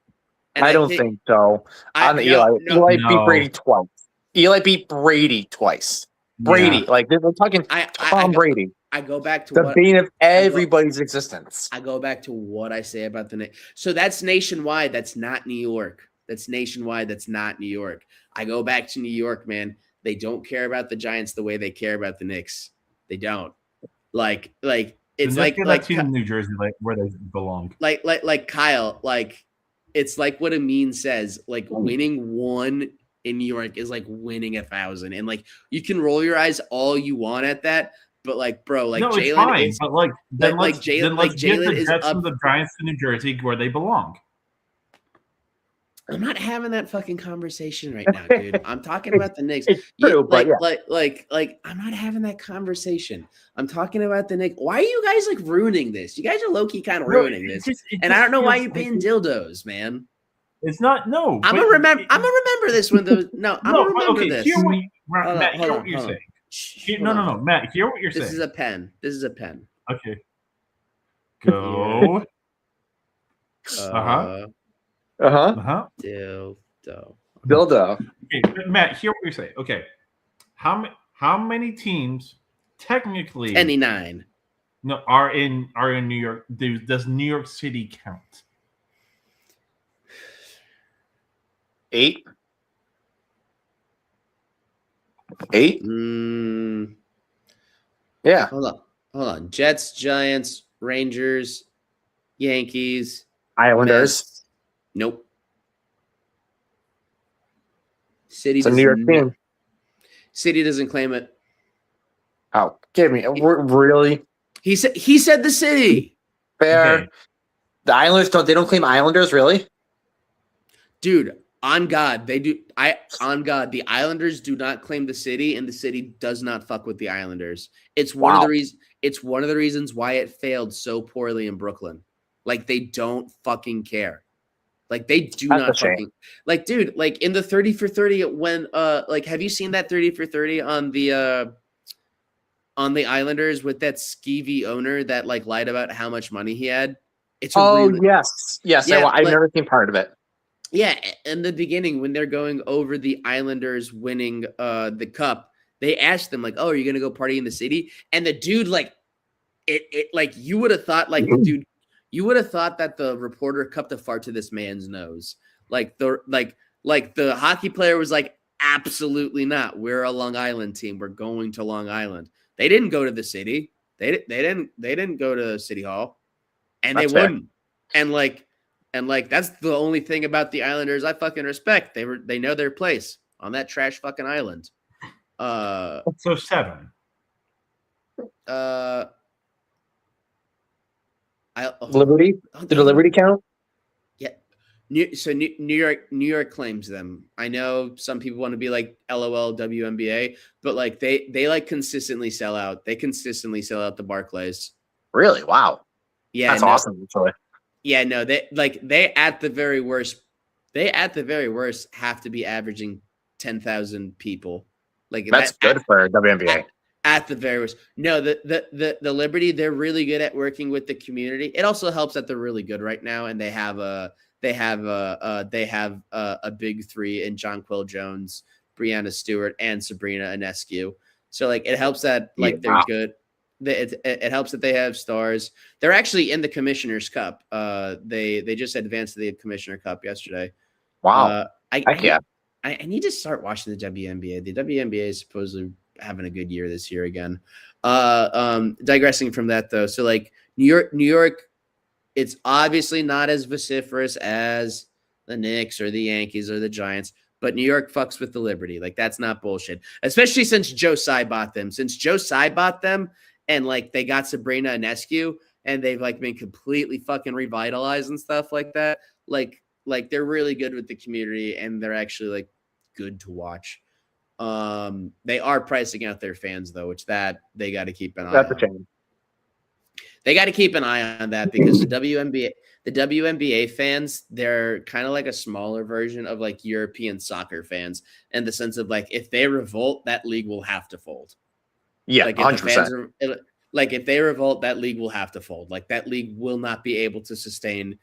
And I don't think so. Eli beat Brady twice. Eli beat Brady twice. Brady, like they're talking Tom Brady. I go back to the bane of everybody's existence. I go back to what I say about the Knicks. So that's nationwide. That's not New York. That's nationwide. That's not New York. I go back to New York, man. They don't care about the Giants the way they care about the Knicks. They don't. Like it's like team in New Jersey, like where they belong. Like Kyle, like it's like what Amin says. Like winning one in New York is like winning 1,000, and like you can roll your eyes all you want at that, but like, bro, like no, Jalen is, but like then like Jalen is up from the Giants to New Jersey where they belong. I'm not having that fucking conversation right now, dude. I'm talking about the Knicks. It's true, but I'm not having that conversation. I'm talking about the Knicks. Why are you guys like ruining this? You guys are low key kind of ruining this, and I don't know why you're being dildos, man. It's not no. I'm gonna remember this when the I'm gonna remember this. Hear what you're saying. No, Matt. Hear what you're saying. This is a pen. Okay. Go. Dildo. Okay, Matt, hear what you're saying. Okay. How many teams technically 29 are in New York? Does New York City count? 8. Yeah. Hold on. Jets, Giants, Rangers, Yankees, Islanders. Mets. Nope. City. New York team. City doesn't claim it. Oh, give me really? He said the city. Fair. Okay. The Islanders don't claim Islanders, really? Dude, on God, they do. On God, the Islanders do not claim the city, and the city does not fuck with the Islanders. It's one of the reasons. It's one of the reasons why it failed so poorly in Brooklyn. Like they don't fucking care. Like they do not fucking like, dude. Like in the 30 for 30 when like have you seen that 30 for 30 on the Islanders with that skeevy owner that like lied about how much money he had? It's yes. Yeah, I've never seen part of it. Yeah, in the beginning when they're going over the Islanders winning the cup, they asked them like, "Oh, are you gonna go party in the city?" And the dude like it like you would have thought like the dude. You would have thought that the reporter cupped a fart to this man's nose. Like the hockey player was like, absolutely not. We're a Long Island team. We're going to Long Island. They didn't go to the city. They didn't go to City Hall, and That's they fair. wouldn't. And that's the only thing about the Islanders I fucking respect. They know their place on that trash fucking island. So 7. Liberty? Did a Liberty count? Yeah. New York claims them. I know some people want to be like LOL WNBA, but like they like consistently sell out. They consistently sell out the Barclays. Really? Wow. Yeah, That's awesome. Actually. Yeah, no, they at the very worst have to be averaging 10,000 people. Like That's good for WNBA. At the very worst. No, the Liberty, they're really good at working with the community. It also helps that they're really good right now, and they have a big three in Jonquil Jones, Brianna Stewart, and Sabrina Ionescu. So like it helps that like they're good. It helps that they have stars. They're actually in the Commissioner's Cup. They just advanced to the Commissioner Cup yesterday. Wow. I need to start watching the WNBA. The WNBA is supposedly having a good year this year again. Digressing from that though, so like New York, it's obviously not as vociferous as the Knicks or the Yankees or the Giants, but New York fucks with the Liberty. Like that's not bullshit. Especially since Joe Tsai bought them. Since Joe Tsai bought them, and like they got Sabrina Ionescu, and they've like been completely fucking revitalized and stuff like that. Like they're really good with the community, and they're actually like good to watch. They are pricing out their fans though, which that they got to keep an eye on. That's a shame. They got to keep an eye on that because the WNBA fans, they're kind of like a smaller version of like European soccer fans in the sense of like if they revolt, that league will have to fold. Yeah, like 100%. If they revolt, that league will have to fold. Like that league will not be able to sustain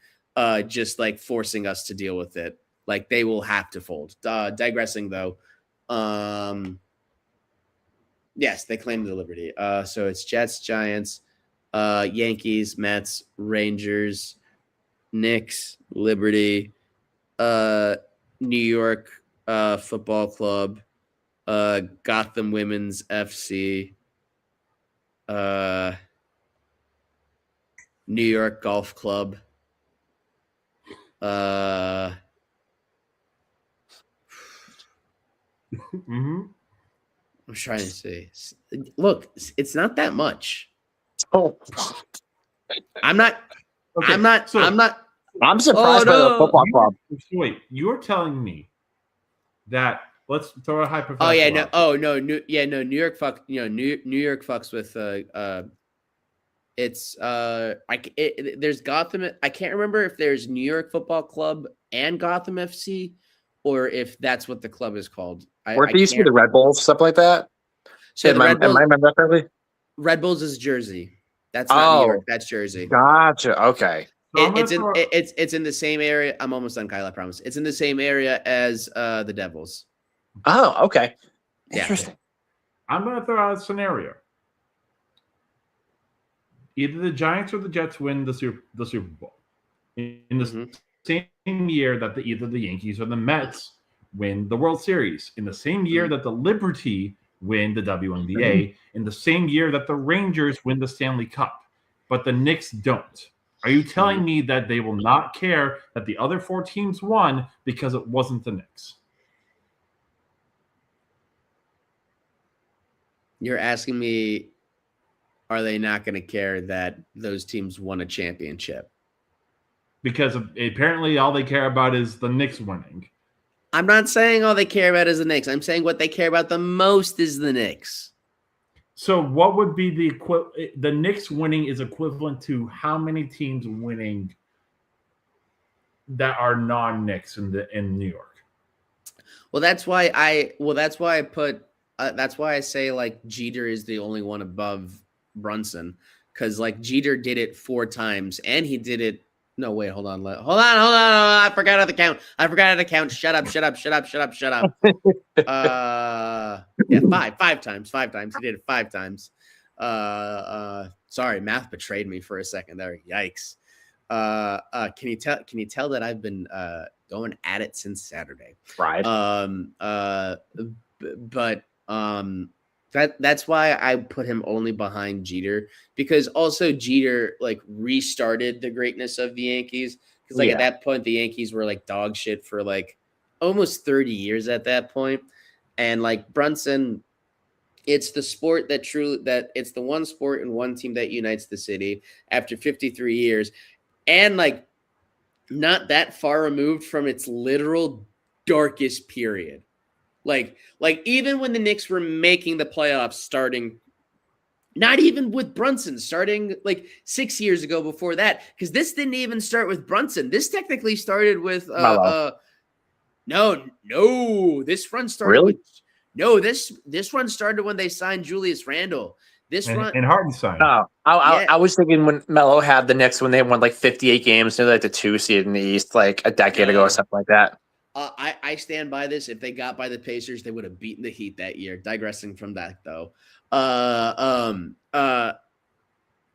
just like forcing us to deal with it. Like they will have to fold. Digressing though. Yes, they claim the Liberty. So it's Jets, Giants, Yankees, Mets, Rangers, Knicks, Liberty, New York Football Club, Gotham Women's FC, New York Golf Club. I'm trying to say, look, it's not that much. Oh, I'm surprised by the football club. Wait, you're telling me that let's throw a hypothetical. Oh yeah, no. Oh no, New York New York fucks with there's Gotham. I can't remember if there's New York Football Club and Gotham FC, or if that's what the club is called. Where they used to be the Red Bulls, stuff like that. So am I remember that correctly? Red Bulls is Jersey. That's not New York. That's Jersey. Gotcha. Okay. It's in the same area. I'm almost done, Kyle. I promise. It's in the same area as the Devils. Oh, okay. Yeah. Interesting. I'm going to throw out a scenario. Either the Giants or the Jets win the Super Bowl in the same year that either the Yankees or the Mets win the World Series, in the same year that the Liberty win the WNBA, in the same year that the Rangers win the Stanley Cup, but the Knicks don't. Are you telling me that they will not care that the other 4 teams won because it wasn't the Knicks? You're asking me, are they not going to care that those teams won a championship? Because apparently all they care about is the Knicks winning. I'm not saying all they care about is the Knicks. I'm saying what they care about the most is the Knicks. So what would be the Knicks winning is equivalent to how many teams winning that are non-Knicks in New York? Well, that's why I say like Jeter is the only one above Brunson, because like Jeter did it 4 times and he did it. No, wait, hold on. I forgot how to count. Shut up. Yeah, five times. He did it 5 times. Sorry, math betrayed me for a second there. Yikes. Can you tell that I've been going at it since Saturday? Right. That's why I put him only behind Jeter, because also Jeter like restarted the greatness of the Yankees, because like at Yeah. that point the Yankees were like dog shit for like almost 30 years at that point. And like Brunson, it's the sport that it's the one sport and one team that unites the city after 53 years, and like not that far removed from its literal darkest period. Like even when the Knicks were making the playoffs, starting not even with Brunson, starting like 6 years ago before that, because this didn't even start with Brunson. This technically started with Melo. no, this run started Really? with no, this run started when they signed Julius Randle. This run, And Hartenstein. Oh, yeah, I was thinking when Melo had the Knicks when they won like 58 games, they're like the 2 seed in the East, like a decade ago No. or something like that. I stand by this. If they got by the Pacers, they would have beaten the Heat that year. Digressing from that, though.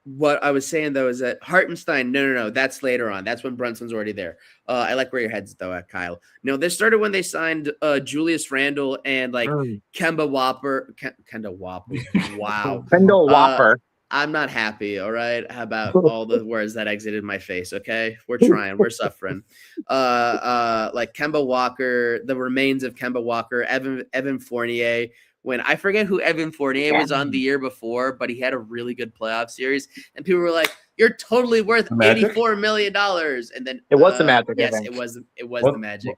What I was saying though is that Hartenstein, no, that's later on. That's when Brunson's already there. I like where your head's though at, Kyle. No, this started when they signed Julius Randle and like Kemba Whopper. Kemba Whopper. Wow. Kendall Whopper. I'm not happy, all right, about all the words that exited my face, okay? We're trying. We're suffering. Like Kemba Walker, the remains of Kemba Walker, Evan Fournier. When I forget who Evan Fournier was on the year before, but he had a really good playoff series, and people were like, "You're totally worth $84 million." And then It was the Magic. Yes, I think. it was the Magic.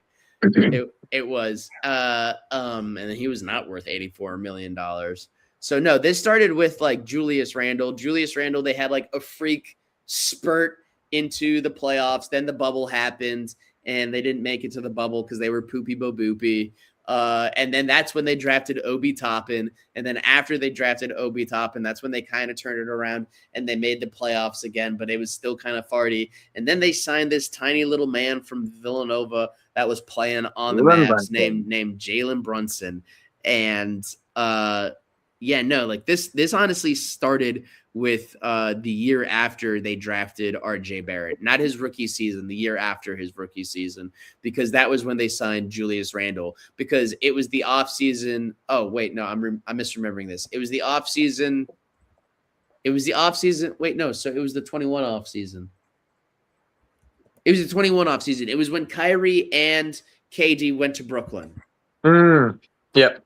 It was. And then he was not worth $84 million. So no, this started with like Julius Randle. Julius Randle, they had like a freak spurt into the playoffs. Then the bubble happened, and they didn't make it to the bubble because they were poopy bo boopy. And then that's when they drafted Obi Toppin. And then after they drafted Obi Toppin, that's when they kind of turned it around and they made the playoffs again, but it was still kind of farty. And then they signed this tiny little man from Villanova that was playing on the Mavs named Jalen Brunson. And yeah, no, like this honestly started with the year after they drafted RJ Barrett, not his rookie season, the year after his rookie season, because that was when they signed Julius Randle, because it was the offseason. Oh, wait, no, I'm misremembering this. It was the offseason. Wait, no, so it was the 21 offseason. It was the 21 offseason. It was when Kyrie and KD went to Brooklyn. Yep.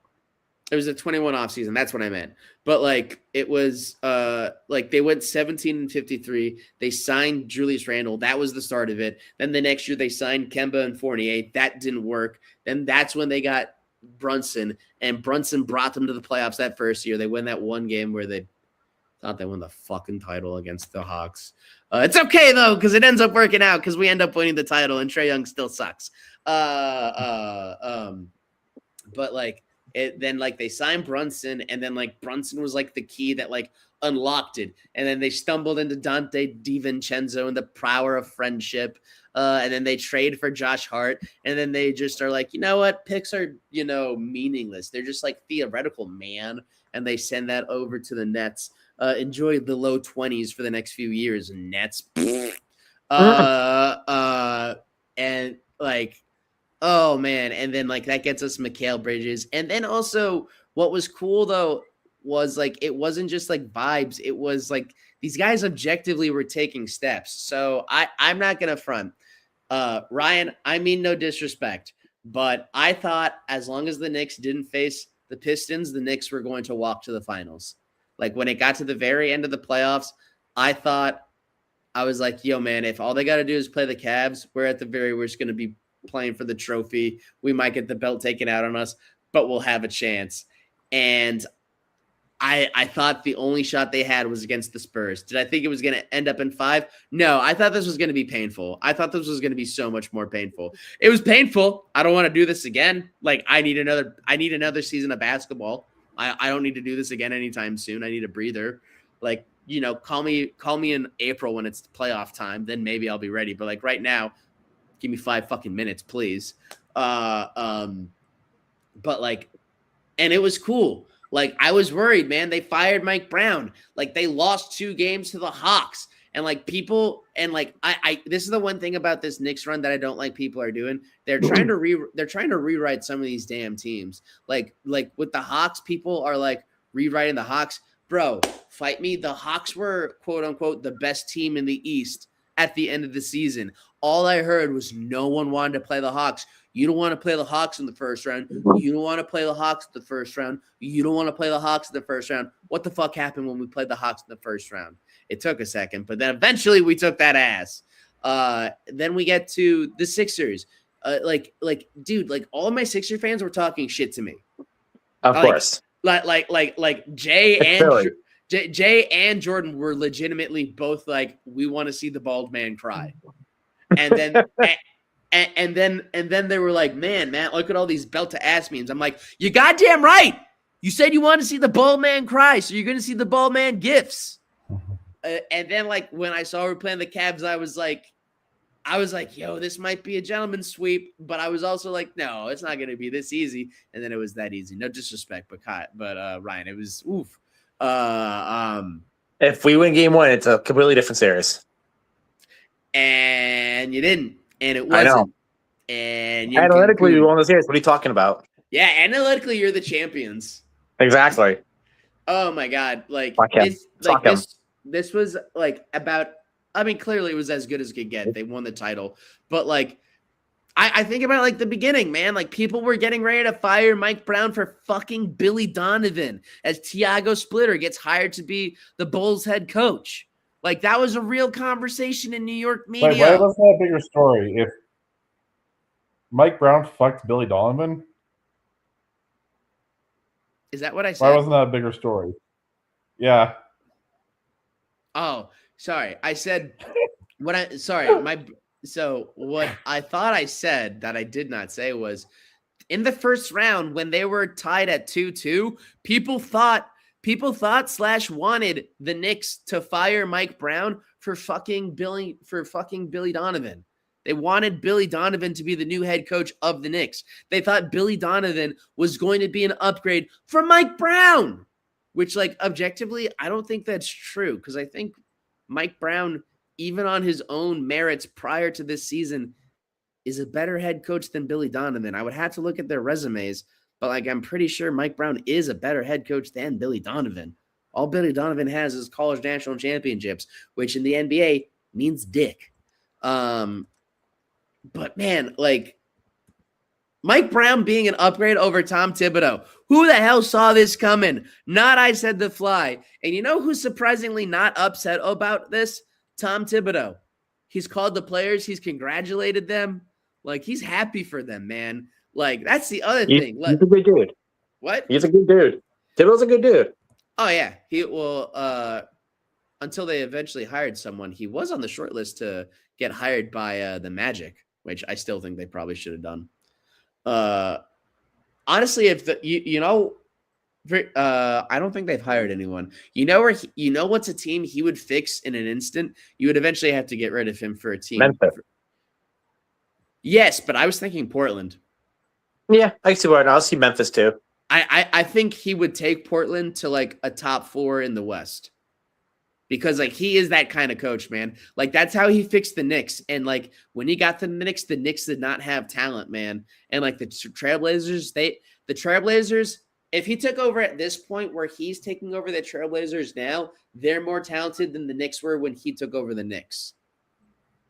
It was a 21 offseason. That's what I meant. But like it was like they went 17-53. They signed Julius Randle. That was the start of it. Then the next year they signed Kemba and Fournier. That didn't work. Then that's when they got Brunson, and Brunson brought them to the playoffs that first year. They win that one game where they thought they won the fucking title against the Hawks. It's okay though, because it ends up working out because we end up winning the title and Trae Young still sucks. But like then like they signed Brunson, and then like Brunson was like the key that like unlocked it, and then they stumbled into Dante DiVincenzo and the power of friendship, and then they trade for Josh Hart, and then they just are like, you know what, picks are meaningless. They're just like theoretical, man, and they send that over to the Nets. Enjoy the low 20s for the next few years, Nets. And like, oh man, and then like that gets us Mikal Bridges, and then also what was cool though was like it wasn't just like vibes, it was like these guys objectively were taking steps. So I'm not gonna front, Ryan. I mean no disrespect, but I thought as long as the Knicks didn't face the Pistons, the Knicks were going to walk to the finals. Like when it got to the very end of the playoffs, I was like, yo man, if all they got to do is play the Cavs, we're at the very worst going to be playing for the trophy. We might get the belt taken out on us, but we'll have a chance. And I thought the only shot they had was against the Spurs. Did I think it was going to end up in 5? No, I thought this was going to be painful. I thought this was going to be so much more painful. It was painful. I don't want to do this again. Like I need another season of basketball. I don't need to do this again anytime soon. I need a breather. Like, call me in April when it's playoff time. Then maybe I'll be ready. But like right now, give me 5 fucking minutes, please. But like, and it was cool. Like I was worried, man. They fired Mike Brown. Like they lost 2 games to the Hawks. And like people, and like I this is the one thing about this Knicks run that I don't like people are doing. They're trying to rewrite some of these damn teams. Like with the Hawks, people are like, rewriting the Hawks. Bro, fight me. The Hawks were, quote unquote, the best team in the East at the end of the season. All I heard was no one wanted to play the Hawks. You don't want to play the Hawks in the first round. You don't want to play the Hawks in the first round. You don't want to play the Hawks in the first round. What the fuck happened when we played the Hawks in the first round? It took a second, but then eventually we took that ass. Then we get to the Sixers. Dude, like all of my Sixer fans were talking shit to me. Of course. Like Jay and Jordan were legitimately both like, we want to see the bald man cry. And then and then they were like, man, look at all these belt to ass memes. I'm like, you goddamn right. You said you want to see the bald man cry, so you're gonna see the bald man gifs. And then like when I saw her playing the Cavs, I was like, yo, this might be a gentleman's sweep, but I was also like, no, it's not gonna be this easy. And then it was that easy. No disrespect, but Ryan, it was oof. If we win game 1, it's a completely different series. And you didn't, and it wasn't. I know. And analytically, we won the series. What are you talking about? Yeah, analytically, you're the champions. Exactly. Oh my god! Like this was like about. I mean, clearly it was as good as it could get. They won the title, but like, I think about like the beginning, man. Like people were getting ready to fire Mike Brown for fucking Billy Donovan as Tiago Splitter gets hired to be the Bulls head coach. Like that was a real conversation in New York media. Why wasn't that a bigger story? If Mike Brown fucked Billy Donovan, is that what I said? Why wasn't that a bigger story? Yeah. Oh, sorry. I said what I thought I said that I did not say was in the first round when they were tied at 2-2, people thought / wanted the Knicks to fire Mike Brown for fucking Billy Donovan. They wanted Billy Donovan to be the new head coach of the Knicks. They thought Billy Donovan was going to be an upgrade from Mike Brown, which, like, objectively, I don't think that's true because I think Mike Brown, even on his own merits prior to this season, is a better head coach than Billy Donovan. I would have to look at their resumes, but, like, I'm pretty sure Mike Brown is a better head coach than Billy Donovan. All Billy Donovan has is college national championships, which in the NBA means dick. But man, like Mike Brown being an upgrade over Tom Thibodeau. Who the hell saw this coming? Not I said the fly. And you know who's surprisingly not upset about this? Tom Thibodeau. He's called the players. He's congratulated them. Like he's happy for them, man. Like that's the other thing. He's a good dude. What? He's a good dude. Thibodeau's a good dude. Oh yeah. He will until they eventually hired someone. He was on the short list to get hired by the Magic, which I still think they probably should have done. Honestly, if I don't think they've hired anyone. What's a team he would fix in an instant? You would eventually have to get rid of him for a team. Memphis. Yes, but I was thinking Portland. Yeah, I see where I'll see Memphis too. I think he would take Portland to like a top 4 in the West. Because like he is that kind of coach, man. Like that's how he fixed the Knicks. And like when he got to the Knicks did not have talent, man. And like the Trailblazers, if he took over at this point where he's taking over the Trailblazers now, they're more talented than the Knicks were when he took over the Knicks.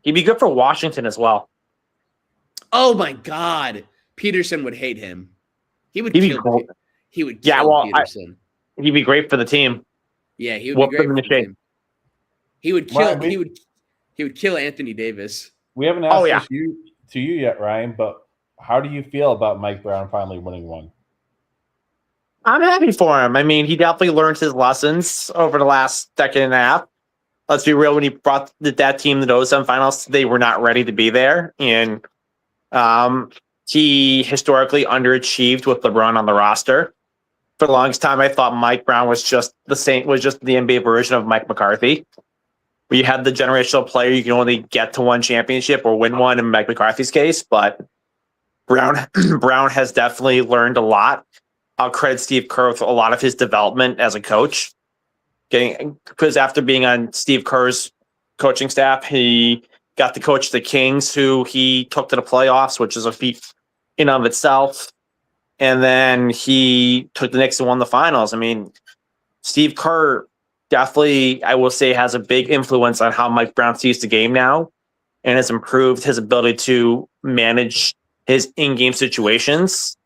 He'd be good for Washington as well. Oh my God, Peterson would hate him. He would kill Peterson. He'd be great for the team. Yeah, he would be great for the team. He would kill. Ryan, he would kill Anthony Davis. We haven't asked this to you yet, Ryan. But how do you feel about Mike Brown finally winning one? I'm happy for him. I mean, he definitely learned his lessons over the last decade and a half. Let's be real. When he brought that team to those semifinals, they were not ready to be there, and he historically underachieved with LeBron on the roster. For the longest time, I thought Mike Brown was just the NBA version of Mike McCarthy. Where you had the generational player, you can only get to one championship or win one in Mike McCarthy's case, but Brown has definitely learned a lot. I'll credit Steve Kerr with a lot of his development as a coach. Because after being on Steve Kerr's coaching staff, he got to coach the Kings, who he took to the playoffs, which is a feat in and of itself. And then he took the Knicks and won the finals. I mean, Steve Kerr definitely, I will say, has a big influence on how Mike Brown sees the game now, and has improved his ability to manage his in-game situations.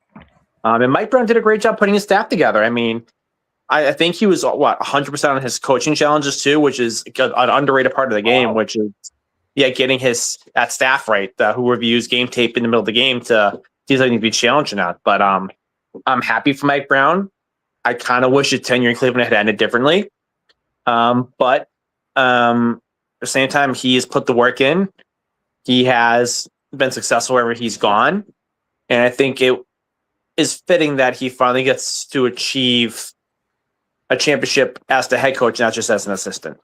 And Mike Brown did a great job putting his staff together. I mean, I think he was 100% on his coaching challenges too, which is an underrated part of the game. Which is getting that staff right, who reviews game tape in the middle of the game to see if they need to be challenged or not. But I'm happy for Mike Brown. I kind of wish his tenure in Cleveland had ended differently. But at the same time, he has put the work in. He has been successful wherever he's gone. And I think it is fitting that he finally gets to achieve a championship as the head coach, not just as an assistant.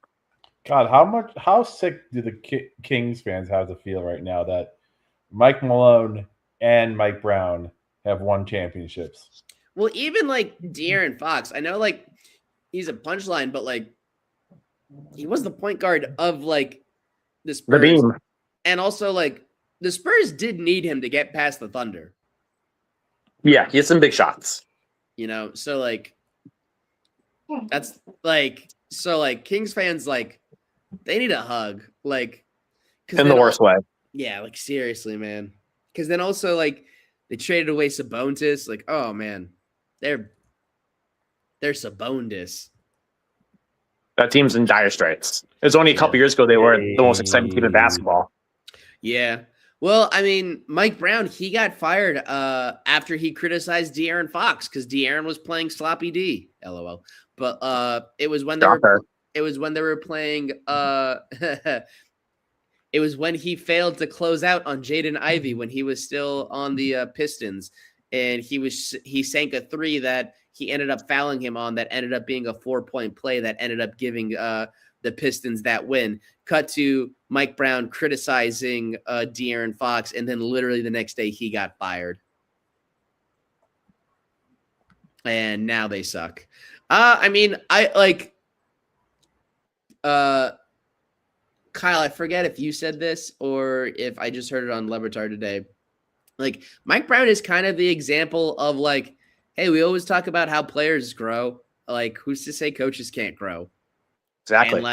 God, how sick do the Kings fans have to feel right now that Mike Malone and Mike Brown have won championships? Well, even like De'Aaron Fox, I know like he's a punchline, but like he was the point guard of like the Spurs. The beam. And also like the Spurs did need him to get past the Thunder. Yeah, he had some big shots. You know, so like that's like Kings fans like they need a hug, like in the worst way. Yeah, like seriously, man. Because then also like they traded away Sabonis, like oh man, they're Sabonis. That team's in dire straits. It was only a couple years ago they were the most exciting team in basketball. Yeah. Well, I mean, Mike Brown, he got fired after he criticized De'Aaron Fox because De'Aaron was playing sloppy D. LOL. But it was when they were playing it was when he failed to close out on Jaden Ivey when he was still on the Pistons, and he sank a three that he ended up fouling him on that ended up being a 4-point play that ended up giving the Pistons that win. Cut to Mike Brown criticizing De'Aaron Fox, and then literally the next day he got fired. And now they suck. I mean, I like Kyle, I forget if you said this or if I just heard it on Lebertard today. Like Mike Brown is kind of the example of like, hey, we always talk about how players grow. Like, who's to say coaches can't grow? Exactly. And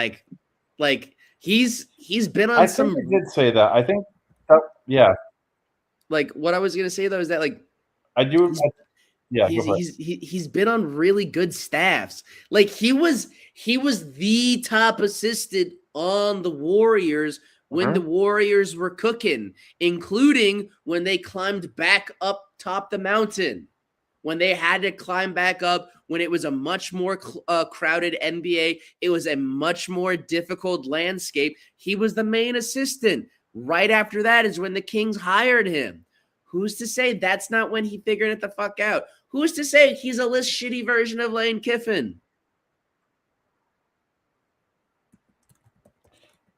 like he's been on I some. think I did say that. I think, yeah. Like what I was gonna say though is that like I do. Yeah, he's been on really good staffs. Like he was the top assistant on the Warriors when the Warriors were cooking, including when they climbed back up top the mountain. When they had to climb back up, when it was a much more crowded NBA, it was a much more difficult landscape. He was the main assistant. Right after that is when the Kings hired him. Who's to say that's not when he figured it the fuck out? Who's to say he's a less shitty version of Lane Kiffin?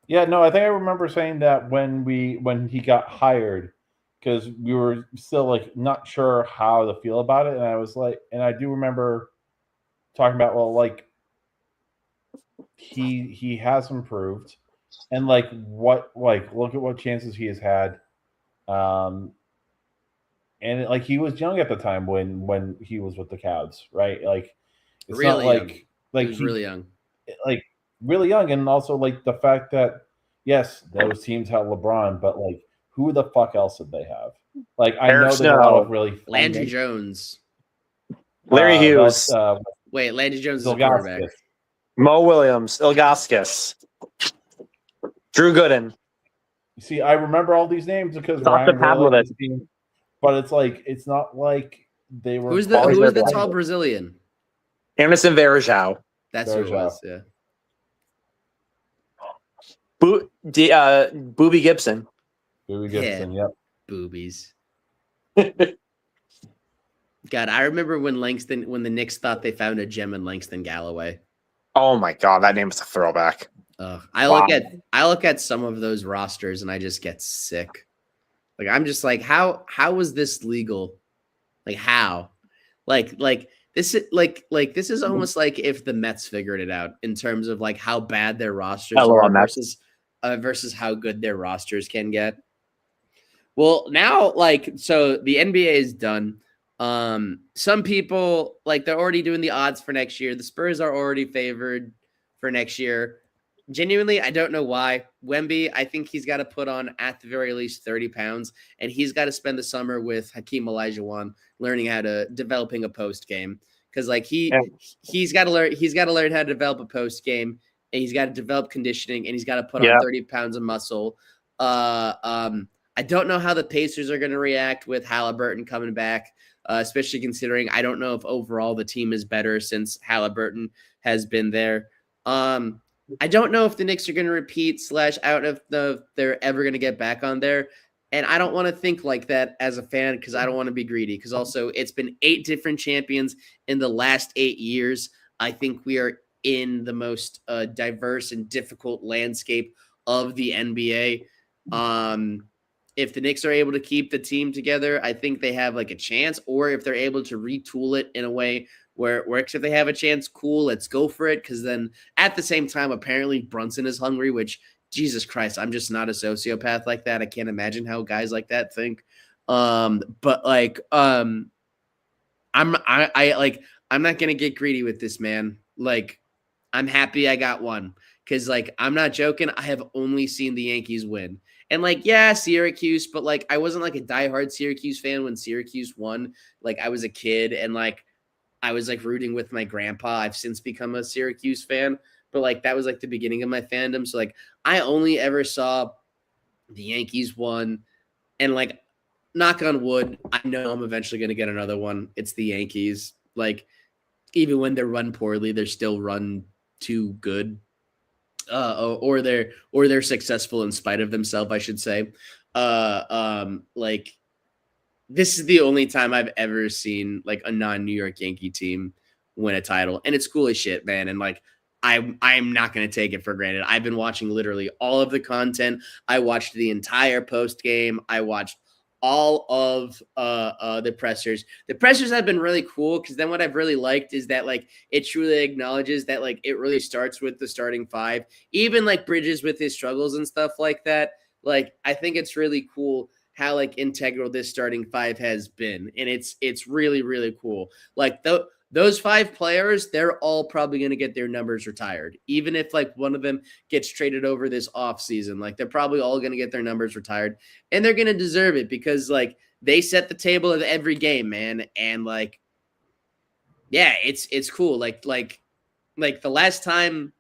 Yeah, no, I think I remember saying that when he got hired, because we were still like not sure how to feel about it, and I was like, and I do remember talking about, well, like he has improved, and like look at what chances he has had, and like he was young at the time when he was with the Cavs, right? Like it's really not young. like he was really young, like really young, and also like the fact that yes, those teams have LeBron, but like who the fuck else did they have? Like I know there's a lot of really Landry Jones, Larry Hughes. Wait, Landry Jones is a quarterback. Mo Williams, Ilgauskas, Drew Gooden. See, I remember all these names because Ryan Willis team, but it's like it's not like they were. Who is the tall Brazilian? Anderson Varejao. That's who it was. Yeah. Boobie Gibson. Boobie Gibson. Yep. Boobies. God, I remember when the Knicks thought they found a gem in Langston Galloway. Oh my God, that name is a throwback. I look at some of those rosters and I just get sick. Like I'm just like, how was this legal? Like how? Like this is this is almost like if the Mets figured it out in terms of like how bad their rosters are versus how good their rosters can get. Well, now so the NBA is done. Some people like they're already doing the odds for next year. The Spurs are already favored for next year. Genuinely, I don't know why. Wemby, I think he's got to put on at the very least 30 pounds, and he's got to spend the summer with Hakeem Olajuwon learning how to developing a post game. Because like he's got to learn how to develop a post game, and he's got to develop conditioning, and he's got to put on 30 pounds of muscle. I don't know how the Pacers are going to react with Halliburton coming back, especially considering I don't know if overall the team is better since Halliburton has been there. I don't know if the Knicks are going to repeat / I don't know if they're ever going to get back on there. And I don't want to think like that as a fan because I don't want to be greedy. Because also it's been 8 different champions in the last 8 years. I think we are in the most diverse and difficult landscape of the NBA. If the Knicks are able to keep the team together, I think they have like a chance. Or if they're able to retool it in a way where it works, if they have a chance, cool, let's go for it. Because then at the same time, apparently Brunson is hungry, which Jesus Christ, I'm just not a sociopath like that. I can't imagine how guys like that think. But like, I'm not gonna get greedy with this, man. Like, I'm happy I got one because like I'm not joking. I have only seen the Yankees win. And like, yeah, Syracuse, but like I wasn't like a diehard Syracuse fan when Syracuse won. Like I was a kid and like I was like rooting with my grandpa. I've since become a Syracuse fan, but like that was like the beginning of my fandom. So like I only ever saw the Yankees won, and like knock on wood, I know I'm eventually going to get another one. It's the Yankees. Like even when they're run poorly, they're still run too good. Or they're successful in spite of themselves, I should say. Like this is the only time I've ever seen like a non-New York Yankee team win a title, and it's cool as shit, man. And like I'm not going to take it for granted. I've been watching literally all of the content. I watched the entire post game. I watched all of the pressers. The pressers have been really cool because then what I've really liked is that like it truly acknowledges that like it really starts with the starting 5, even like Bridges with his struggles and stuff like that. Like I think it's really cool how like integral this starting 5 has been, and it's really really cool. Like those 5 players, they're all probably going to get their numbers retired. Even if like one of them gets traded over this offseason, like they're probably all going to get their numbers retired, and they're going to deserve it because like they set the table of every game, man. And like, yeah, it's cool. Like the last time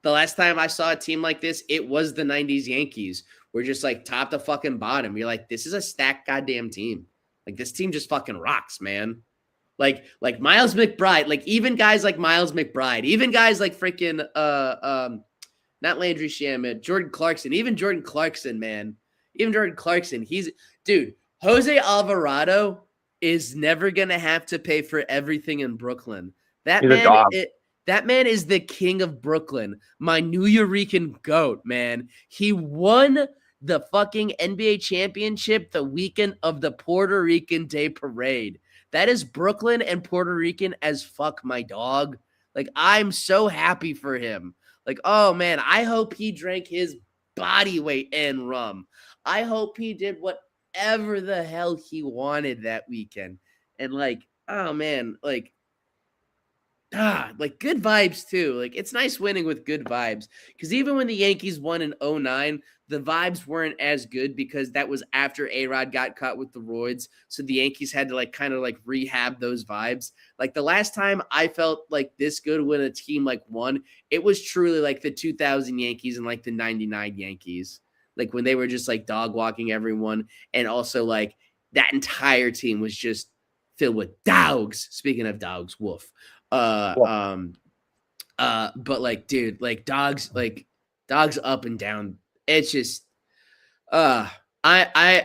I saw a team like this, it was the 90s Yankees. We're just like top to fucking bottom. You're like, this is a stacked goddamn team. Like this team just fucking rocks, man. Like Miles McBride, like even guys like Miles McBride, even guys like freaking not Landry Shamet, Jordan Clarkson, even Jordan Clarkson, man. Even Jordan Clarkson, Jose Alvarado is never gonna have to pay for everything in Brooklyn. That man is the king of Brooklyn. My New Yorican goat, man. He won the fucking NBA championship the weekend of the Puerto Rican Day Parade. That is Brooklyn and Puerto Rican as fuck, my dog. Like, I'm so happy for him. Like, oh, man, I hope he drank his body weight in rum. I hope he did whatever the hell he wanted that weekend. And, like, oh, man, like good vibes, too. Like, it's nice winning with good vibes. Because even when the Yankees won in 2009, the vibes weren't as good because that was after A-Rod got caught with the roids. So the Yankees had to like kind of like rehab those vibes. Like the last time I felt like this good when a team like won, it was truly like the 2000 Yankees and like the 99 Yankees. Like when they were just like dog walking everyone. And also like that entire team was just filled with dogs. Speaking of dogs, woof. But like, dude, like dogs up and down. It's just, I'm going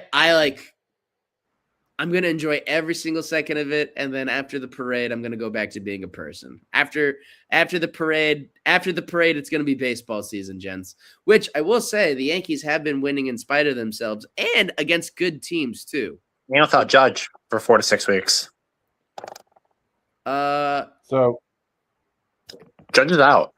to enjoy every single second of it. And then after the parade, I'm going to go back to being a person. After the parade, it's going to be baseball season, gents, which I will say the Yankees have been winning in spite of themselves and against good teams too. And without Judge for 4 to 6 weeks. So Judge is out.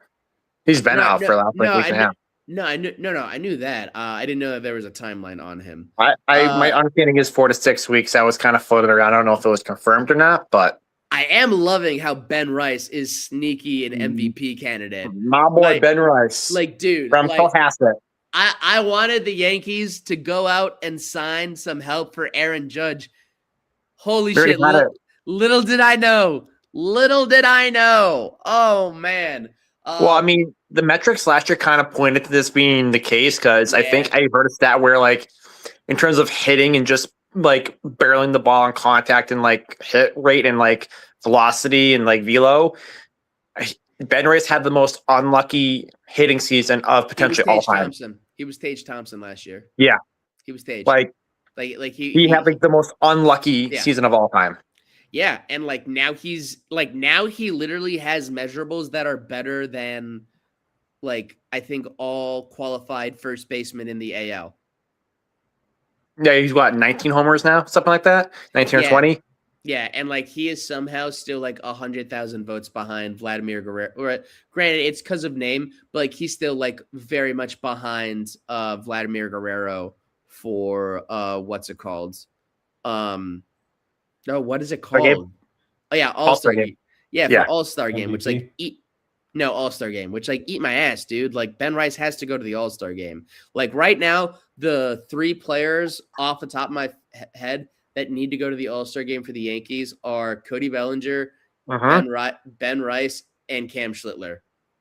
He's been out for the last week and a half. No, I knew that. I didn't know that there was a timeline on him. My understanding is 4 to 6 weeks. That was kind of floated around. I don't know if it was confirmed or not, but I am loving how Ben Rice is sneaky an MVP candidate. my boy Ben Rice, Dude, from Cohasset. I wanted the Yankees to go out and sign some help for Aaron Judge. Holy shit! Little did I know. Little did I know. Oh man. Well, I mean, the metrics last year kind of pointed to this being the case because I think I heard a stat where, like, in terms of hitting and just like barreling the ball on contact and like hit rate and like velocity and like velo, Ben Rice had the most unlucky hitting season of potentially all time. He was Tage Thompson last year. Yeah, he was Tage. He had like the most unlucky season of all time. Yeah, and now he literally has measurables that are better than I think all qualified first basemen in the AL. Yeah, he's what, 19 homers now, something like that, 19 or 20. Yeah, and he is somehow still 100,000 votes behind Vladimir Guerrero. Granted, it's because of name, but he's still very much behind Vladimir Guerrero for what's it called? No, what is it called? Oh yeah, All-Star Game. Yeah, for All-Star Game, which All-Star Game, which eat my ass, dude. Ben Rice has to go to the All-Star Game. Right now, the 3 players off the top of my head that need to go to the All-Star Game for the Yankees are Cody Bellinger, Ben Rice, and Cam Schlittler.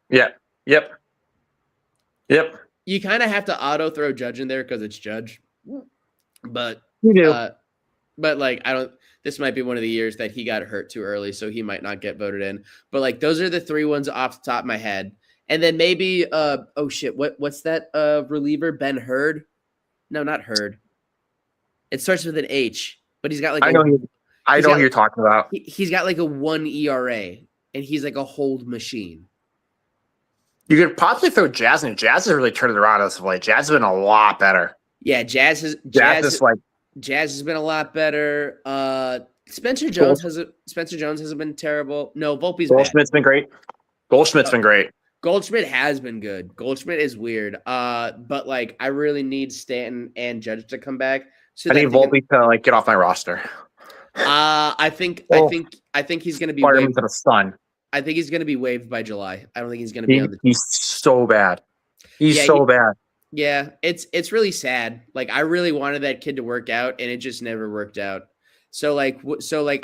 Yeah. Yep. You kind of have to auto throw Judge in there because it's Judge, but you do. I don't. This might be one of the years that he got hurt too early, so he might not get voted in. But those are the 3 ones off the top of my head. And then maybe what's that reliever? Ben Hurd? No, not Hurd. It starts with an H, but he's got I know who you're talking about. He's got a 1 ERA, and he's a hold machine. You could probably throw Jazz in. Jazz has really turned it around as of late. Jazz has been a lot better. Yeah, Jazz has been a lot better. Spencer Jones hasn't been terrible. No, Volpe's Goldschmidt's been great. Goldschmidt's been great. Goldschmidt has been good. Goldschmidt is weird. But I really need Stanton and Judge to come back. So I need Volpe to get off my roster. I think he's gonna be fire him to the sun. I think he's gonna be waived by July. I don't think he's gonna be on the. He's so bad. He's so bad. Yeah, it's really sad. I really wanted that kid to work out, and it just never worked out. So I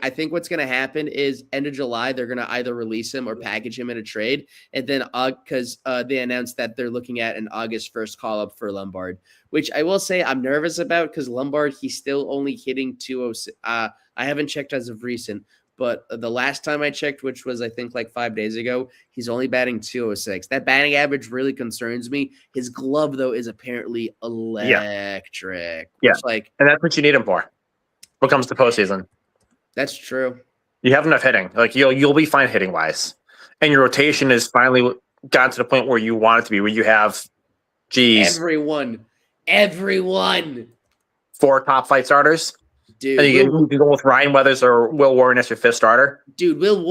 think what's gonna happen is end of July they're gonna either release him or package him in a trade, and then because they announced that they're looking at an August 1st call up for Lombard, which I will say I'm nervous about because Lombard he's still only hitting 206. I haven't checked as of recent, but the last time I checked, which was I think 5 days ago, he's only batting 206. That batting average really concerns me. His glove though is apparently electric. Yeah, and that's what you need him for. What comes to postseason? That's true. You have enough hitting. You'll be fine hitting wise, and your rotation is finally gotten to the point where you want it to be, where you have, everyone, 4 top flight starters. Dude, and you can go with Ryan Weathers or Will Warren as your 5th starter. Dude, Will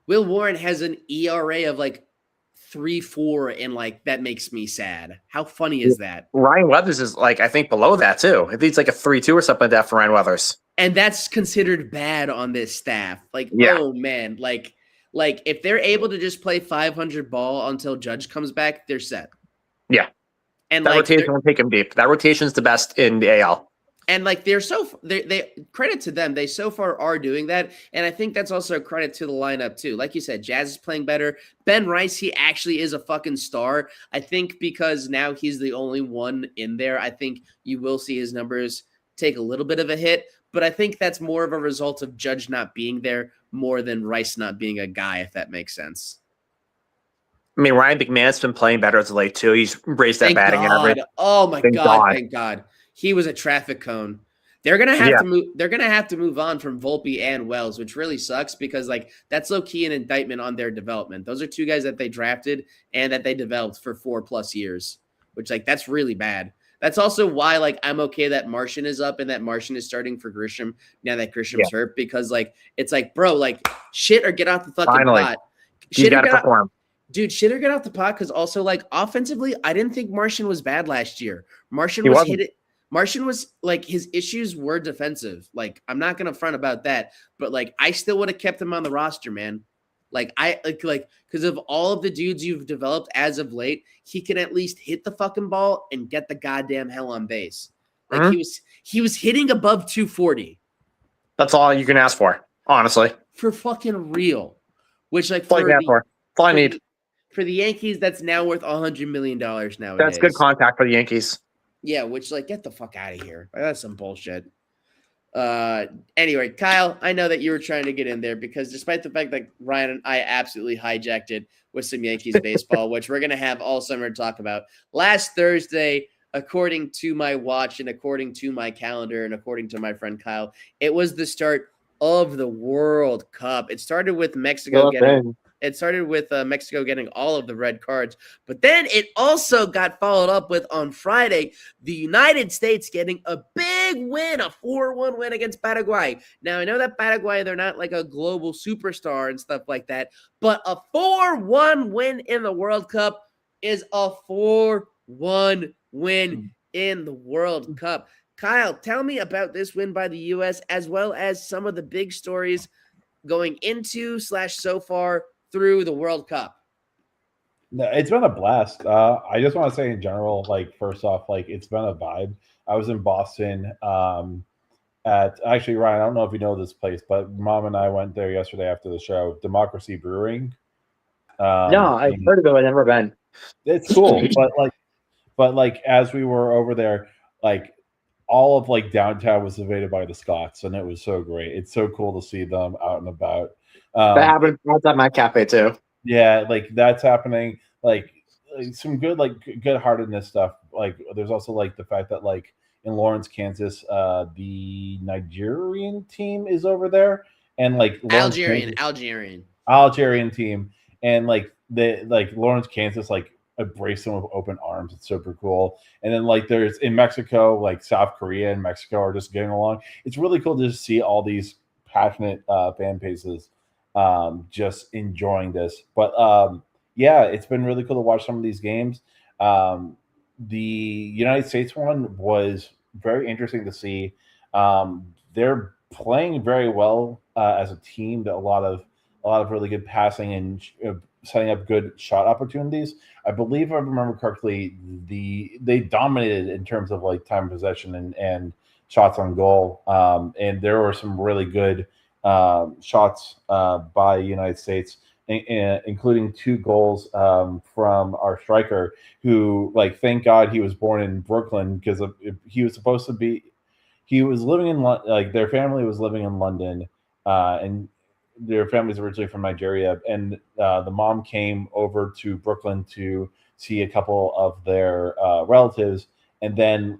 Warren has an ERA of 3.4, and that makes me sad. How funny is that? Ryan Weathers is I think below that too. I think it's a 3.2 or something like that for Ryan Weathers. And that's considered bad on this staff. Oh man, if they're able to just play 500 ball until Judge comes back, they're set. Yeah, and that rotation will take them deep. That rotation is the best in the AL. And they credit to them. They so far are doing that. And I think that's also a credit to the lineup too. Like you said, Jazz is playing better. Ben Rice, he actually is a fucking star. I think because now he's the only one in there, I think you will see his numbers take a little bit of a hit. But I think that's more of a result of Judge not being there more than Rice not being a guy, if that makes sense. I mean, Ryan McMahon's been playing better as of late too. He's raised that batting average. Oh my God. Thank God. He was a traffic cone. They're gonna have to move. They're gonna have to move on from Volpe and Wells, which really sucks because that's low key an indictment on their development. Those are 2 guys that they drafted and that they developed for 4+ years, which that's really bad. That's also why I'm okay that Martian is up and that Martian is starting for Grisham now that Grisham's hurt because it's bro shit or get off the fucking pot. You gotta perform. Dude, shit or get off the pot because also like offensively, I didn't think Martian was bad last year. Martian He was wasn't. hit it. Martian was like his issues were defensive. Like I'm not gonna front about that, but like I still would have kept him on the roster, man. Like I like because of all of the dudes you've developed as of late, he can at least hit the fucking ball and get the goddamn hell on base. Like Mhm. he was hitting above 240 That's all you can ask for, honestly. for fucking real. Which like That's all you for can ask for. That's all I for need. the, for the Yankees, that's now worth $100 million nowadays. That's good contact for the Yankees. Yeah, which like get the fuck out of here. Like, that's some bullshit. Anyway, Kyle, I know that you were trying to get in there because despite the fact that Ryan and I absolutely hijacked it with some Yankees baseball, which we're gonna have all summer to talk about. Last Thursday, according to my watch and according to my calendar and according to my friend Kyle, it was the start of the World Cup. It started with Mexico getting all of the red cards, but then it also got followed up with on Friday, the United States getting a big win, a 4-1 win against Paraguay. Now, I know that Paraguay, they're not like a global superstar and stuff like that, but a 4-1 win in the World Cup is a 4-1 win in the World Cup. Kyle, tell me about this win by the U.S. as well as some of the big stories going into / so far through the World Cup. No, it's been a blast. I just want to say in general, like first off, like it's been a vibe. I was in Boston at actually Ryan. I don't know if you know this place, but Mom and I went there yesterday after the show. Democracy Brewing. No, I've heard of it. I've never been. It's cool, but like as we were over there, like all of like downtown was invaded by the Scots, and it was so great. It's so cool to see them out and about. That happened outside my cafe too. Yeah, like that's happening. Like some good, like good-heartedness stuff. Like there's also like the fact that like in Lawrence, Kansas, the Nigerian team is over there, and like Lawrence, Algerian team, and like Lawrence, Kansas, like embrace them with open arms. It's super cool. And then like there's in Mexico, like South Korea and Mexico are just getting along. It's really cool to just see all these passionate fan bases just enjoying this. But yeah, it's been really cool to watch some of these games. The United States one was very interesting to see. They're playing very well as a team. A lot of really good passing and setting up good shot opportunities. I believe, if I remember correctly, they dominated in terms of like time of possession and shots on goal. And there were some really good shots by the United States, including 2 goals from our striker, who, like, thank God he was born in Brooklyn, because he was supposed to be. He was living in like their family was living in London, and their family's originally from Nigeria, and the mom came over to Brooklyn to see a couple of their relatives, and then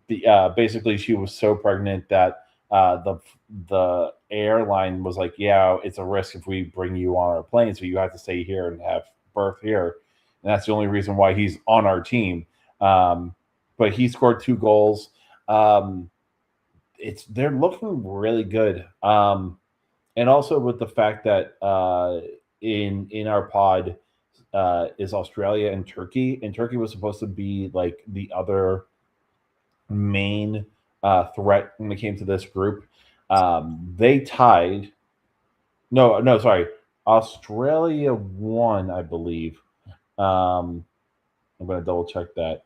basically she was so pregnant that the airline was like, yeah, it's a risk if we bring you on our plane, so you have to stay here and have birth here, and that's the only reason why he's on our team. But he scored 2 goals. They're looking really good. And also with the fact that in our pod is Australia and Turkey was supposed to be like the other main threat when it came to this group. They tied. No, sorry. Australia won, I believe. I'm going to double check that.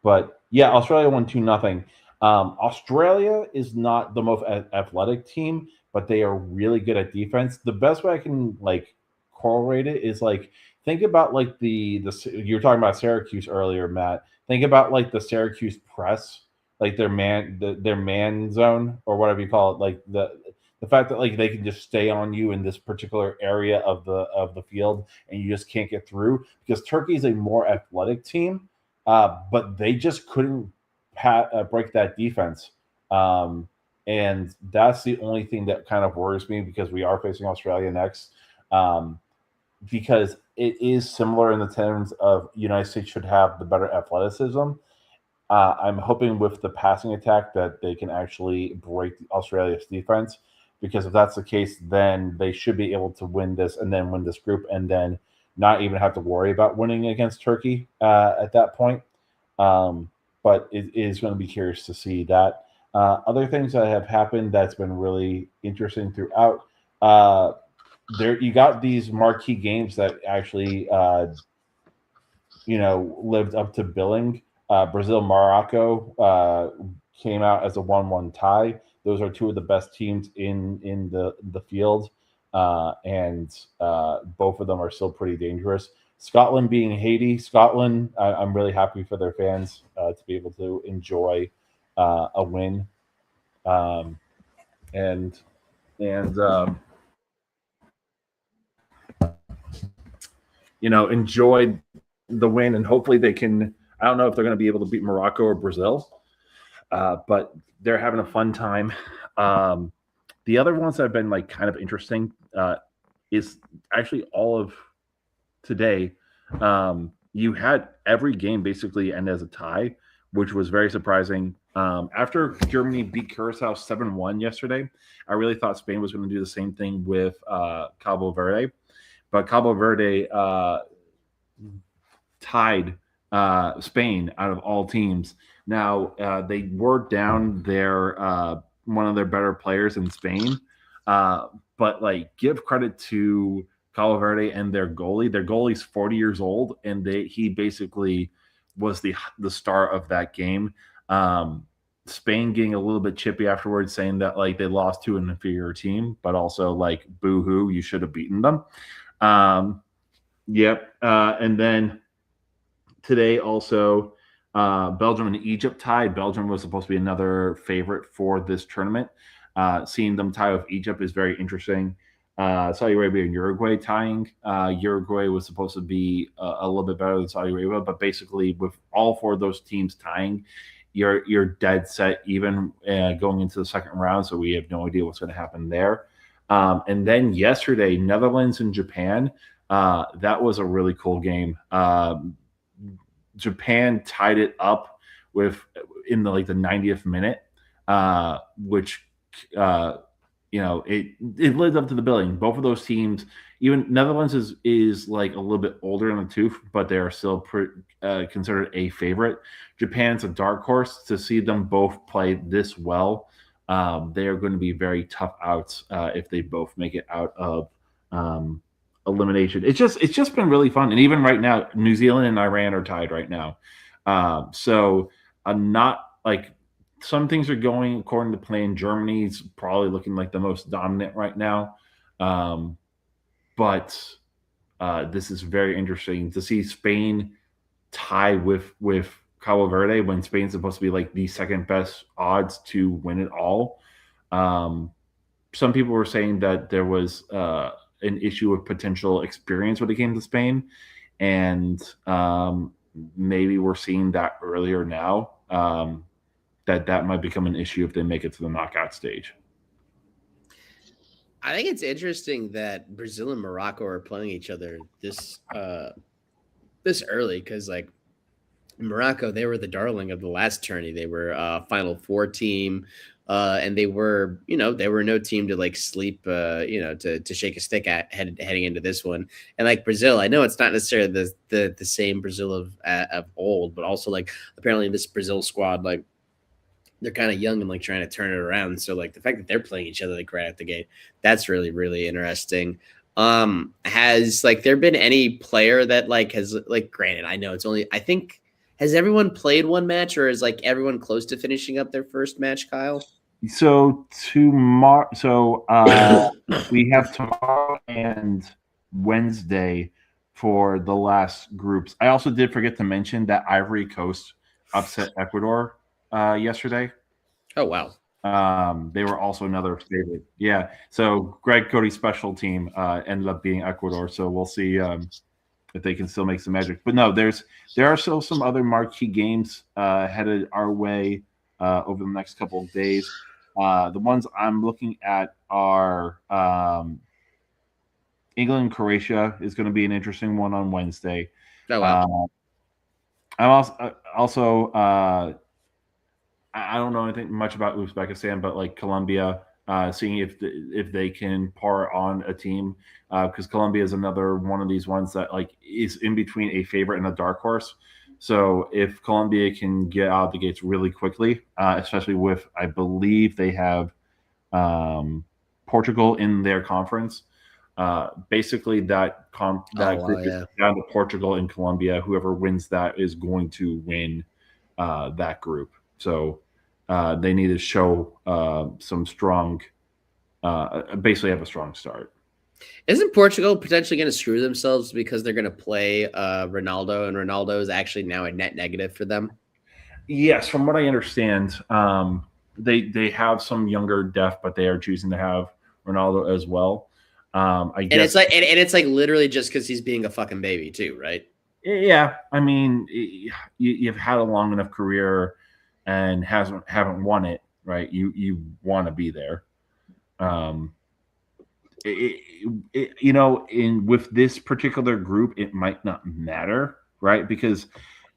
But yeah, Australia won 2-0. Australia is not the most athletic team, but they are really good at defense. The best way I can like correlate it is like think about like the you were talking about Syracuse earlier, Matt. Think about like the Syracuse press, like their man zone or whatever you call it, like the fact that like they can just stay on you in this particular area of the field and you just can't get through, because Turkey is a more athletic team, but they just couldn't break that defense. And that's the only thing that kind of worries me, because we are facing Australia next. Because it is similar in the terms of United States should have the better athleticism. I'm hoping with the passing attack that they can actually break Australia's defense, because if that's the case, then they should be able to win this and then win this group and then not even have to worry about winning against Turkey at that point. But it is going to be curious to see that. Other things that have happened that's been really interesting throughout. There, you got these marquee games that actually, lived up to billing. Brazil Morocco came out as a 1-1 tie. Those are two of the best teams in the field, and both of them are still pretty dangerous. Scotland being Haiti, Scotland, I'm really happy for their fans to be able to enjoy a win, and enjoy the win, and hopefully they can. I don't know if they're going to be able to beat Morocco or Brazil, but they're having a fun time. The other ones that have been like kind of interesting is actually all of today. You had every game basically end as a tie, which was very surprising. After Germany beat Curacao 7-1 yesterday, I really thought Spain was going to do the same thing with Cabo Verde, but Cabo Verde tied Spain out of all teams. Now they were down their one of their better players in Spain, but like give credit to Cabo Verde and their goalie. Their goalie's 40 years old, and he basically was the star of that game. Spain getting a little bit chippy afterwards, saying that like they lost to an inferior team, but also like boo-hoo, you should have beaten them. Yep. And then today also, Belgium and Egypt tied. Belgium was supposed to be another favorite for this tournament. Seeing them tie with Egypt is very interesting. Saudi Arabia and Uruguay tying. Uruguay was supposed to be a little bit better than Saudi Arabia, but basically with all four of those teams tying, you're dead set even going into the second round. So we have no idea what's going to happen there. And then yesterday, Netherlands and Japan. That was a really cool game. Japan tied it up in the 90th minute, which it lived up to the billing. Both of those teams, even Netherlands is like a little bit older in the tooth, but they are still considered a favorite. Japan's a dark horse. To see them both play this well, they are going to be very tough outs if they both make it out of elimination. It's just been really fun, and even right now, New Zealand and Iran are tied right now. So I'm not like. Some things are going according to plan. Germany's probably looking like the most dominant right now. But this is very interesting to see Spain tie with Cabo Verde when Spain's supposed to be like the second best odds to win it all. Some people were saying that there was an issue of potential experience when it came to Spain. And maybe we're seeing that earlier now. That might become an issue if they make it to the knockout stage. I think it's interesting that Brazil and Morocco are playing each other this early, because like Morocco, they were the darling of the last tourney. They were a Final Four team, and they were no team to like sleep, to shake a stick at heading into this one. And like Brazil, I know it's not necessarily the same Brazil of old, but also like apparently this Brazil squad, like they're kind of young and like trying to turn it around. So like the fact that they're playing each other like right at the gate, that's really, really interesting. Has like there been any player that like has like, granted, I know it's only, I think, has everyone played one match, or is like everyone close to finishing up their first match, Kyle? So we have tomorrow and Wednesday for the last groups. I also did forget to mention that Ivory Coast upset Ecuador yesterday. Oh wow. They were also another favorite. Yeah. So Greg Cody's special team ended up being Ecuador. So we'll see if they can still make some magic. But no, there are still some other marquee games headed our way over the next couple of days. The ones I'm looking at are England and Croatia is going to be an interesting one on Wednesday. Oh wow. I'm also I don't know anything much about Uzbekistan, but like Colombia seeing if they can par on a team, because Colombia is another one of these ones that like is in between a favorite and a dark horse. So if Colombia can get out of the gates really quickly, especially with, I believe they have Portugal in their conference. Basically, that group is down to Portugal and Colombia. Whoever wins that is going to win that group. So they need to show some strong, basically have a strong start. Isn't Portugal potentially going to screw themselves because they're going to play Ronaldo, and Ronaldo is actually now a net negative for them? Yes, from what I understand, they have some younger depth, but they are choosing to have Ronaldo as well. I guess, and it's like literally just because he's being a fucking baby too, right? Yeah, I mean, you've had a long enough career and haven't won it, right? You want to be there. With this particular group, it might not matter, right? Because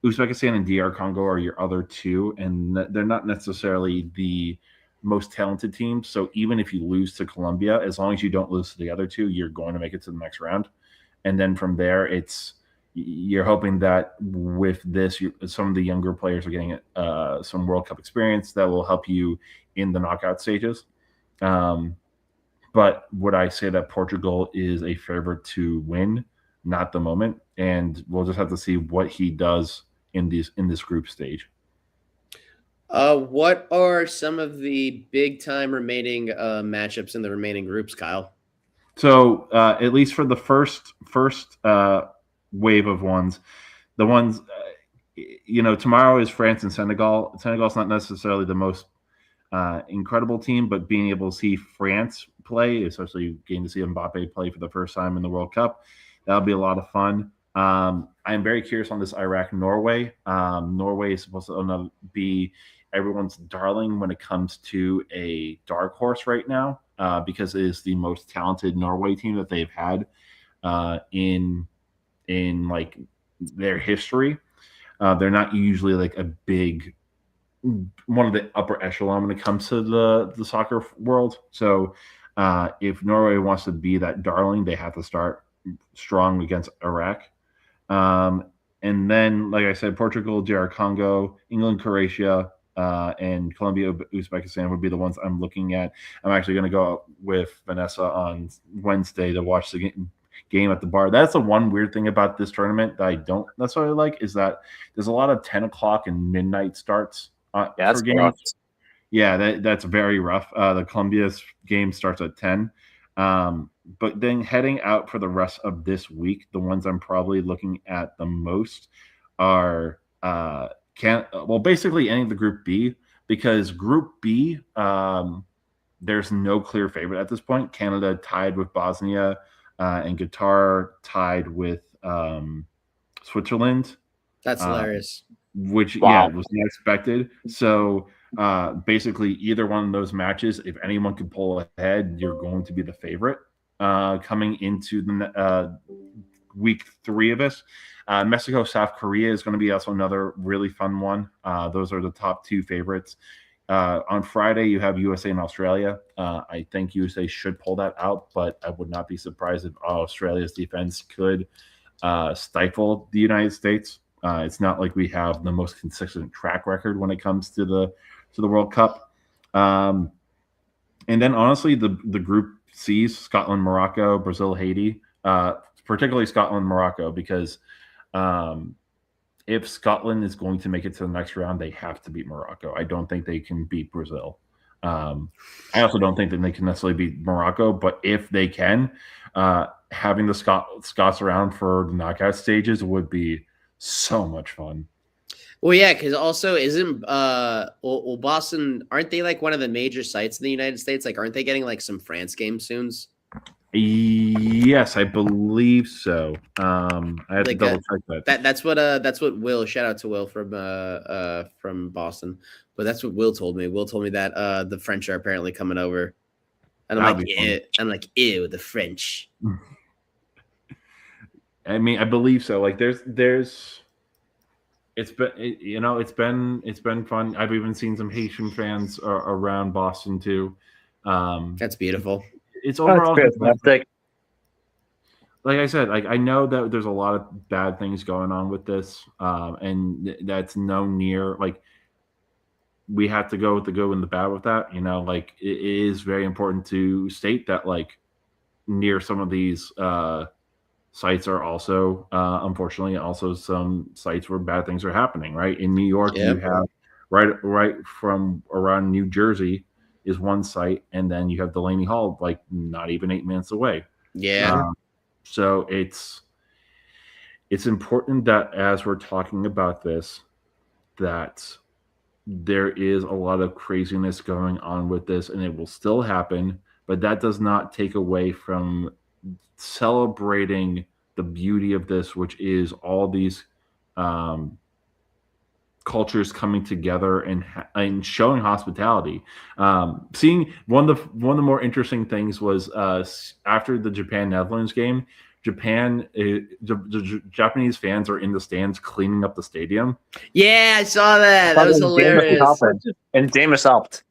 Uzbekistan and DR Congo are your other two, and they're not necessarily the most talented teams. So even if you lose to Colombia, as long as you don't lose to the other two, you're going to make it to the next round. And then from there, you're hoping that with this, some of the younger players are getting some World Cup experience that will help you in the knockout stages. But would I say that Portugal is a favorite to win? Not the moment, and we'll just have to see what he does in this group stage. What are some of the big time remaining matchups in the remaining groups, Kyle? So at least for the first wave of ones, the ones tomorrow is France and Senegal. Senegal's not necessarily the most incredible team, but being able to see France play, especially getting to see Mbappe play for the first time in the World Cup, that'll be a lot of fun. I'm very curious on this Iraq-Norway. Norway is supposed to be everyone's darling when it comes to a dark horse right now, because it is the most talented Norway team that they've had in like their history. They're not usually like a big one of the upper echelon when it comes to the soccer world. So if Norway wants to be that darling, they have to start strong against Iraq. And then, like I said, Portugal, DR Congo, England, Croatia, and Colombia, Uzbekistan would be the ones I'm looking at. I'm actually going to go out with Vanessa on Wednesday to watch the game at the bar. That's the one weird thing about this tournament that I don't necessarily like, is that there's a lot of 10 o'clock and midnight starts for games. Rough. Yeah, that's very rough. The Colombia's game starts at 10. But then heading out for the rest of this week, the ones I'm probably looking at the most are basically any of the Group B, because Group B, there's no clear favorite at this point. Canada tied with Bosnia, and Qatar tied with Switzerland. That's hilarious. Which, wow, was not expected. So basically, either one of those matches, if anyone can pull ahead, you're going to be the favorite coming into the week 3 of this. Mexico, South Korea is going to be also another really fun one. Those are the top 2 favorites. On Friday, you have USA and Australia. I think USA should pull that out, but I would not be surprised if Australia's defense could stifle the United States. It's not like we have the most consistent track record when it comes to the World Cup. And then honestly, the Group C's, Scotland, Morocco, Brazil, Haiti, particularly Scotland, Morocco, because if Scotland is going to make it to the next round, they have to beat Morocco. I don't think they can beat Brazil. I also don't think that they can necessarily beat Morocco, but if they can, having the Scots around for the knockout stages would be so much fun. Well, yeah, because also isn't Boston, aren't they like one of the major sites in the United States? Like, aren't they getting like some France games soon? Yes, I believe so. I have to double check that. That's what Will, shout out to Will from Boston. But that's what Will told me. Will told me that the French are apparently coming over. And I'm like, ew, the French. I mean, I believe so. Like it's been fun. I've even seen some Haitian fans around Boston too. That's beautiful. It's overall That's fantastic. like I said, like I know that there's a lot of bad things going on with this, and that's no near like we have to go with the good and the bad with that. Like it is very important to state that like near some of these sites are also unfortunately also some sites where bad things are happening. Right in New York, you Yep. have right from around New Jersey is one site, and then you have Delaney Hall, like not even 8 minutes away. Yeah. So it's important that as we're talking about this, that there is a lot of craziness going on with this, and it will still happen. But that does not take away from celebrating the beauty of this, which is all these cultures coming together and showing hospitality. Seeing one of the more interesting things was after the Japan Netherlands game. The Japanese fans are in the stands cleaning up the stadium. Yeah, I saw that. That was hilarious. And Jameis helped.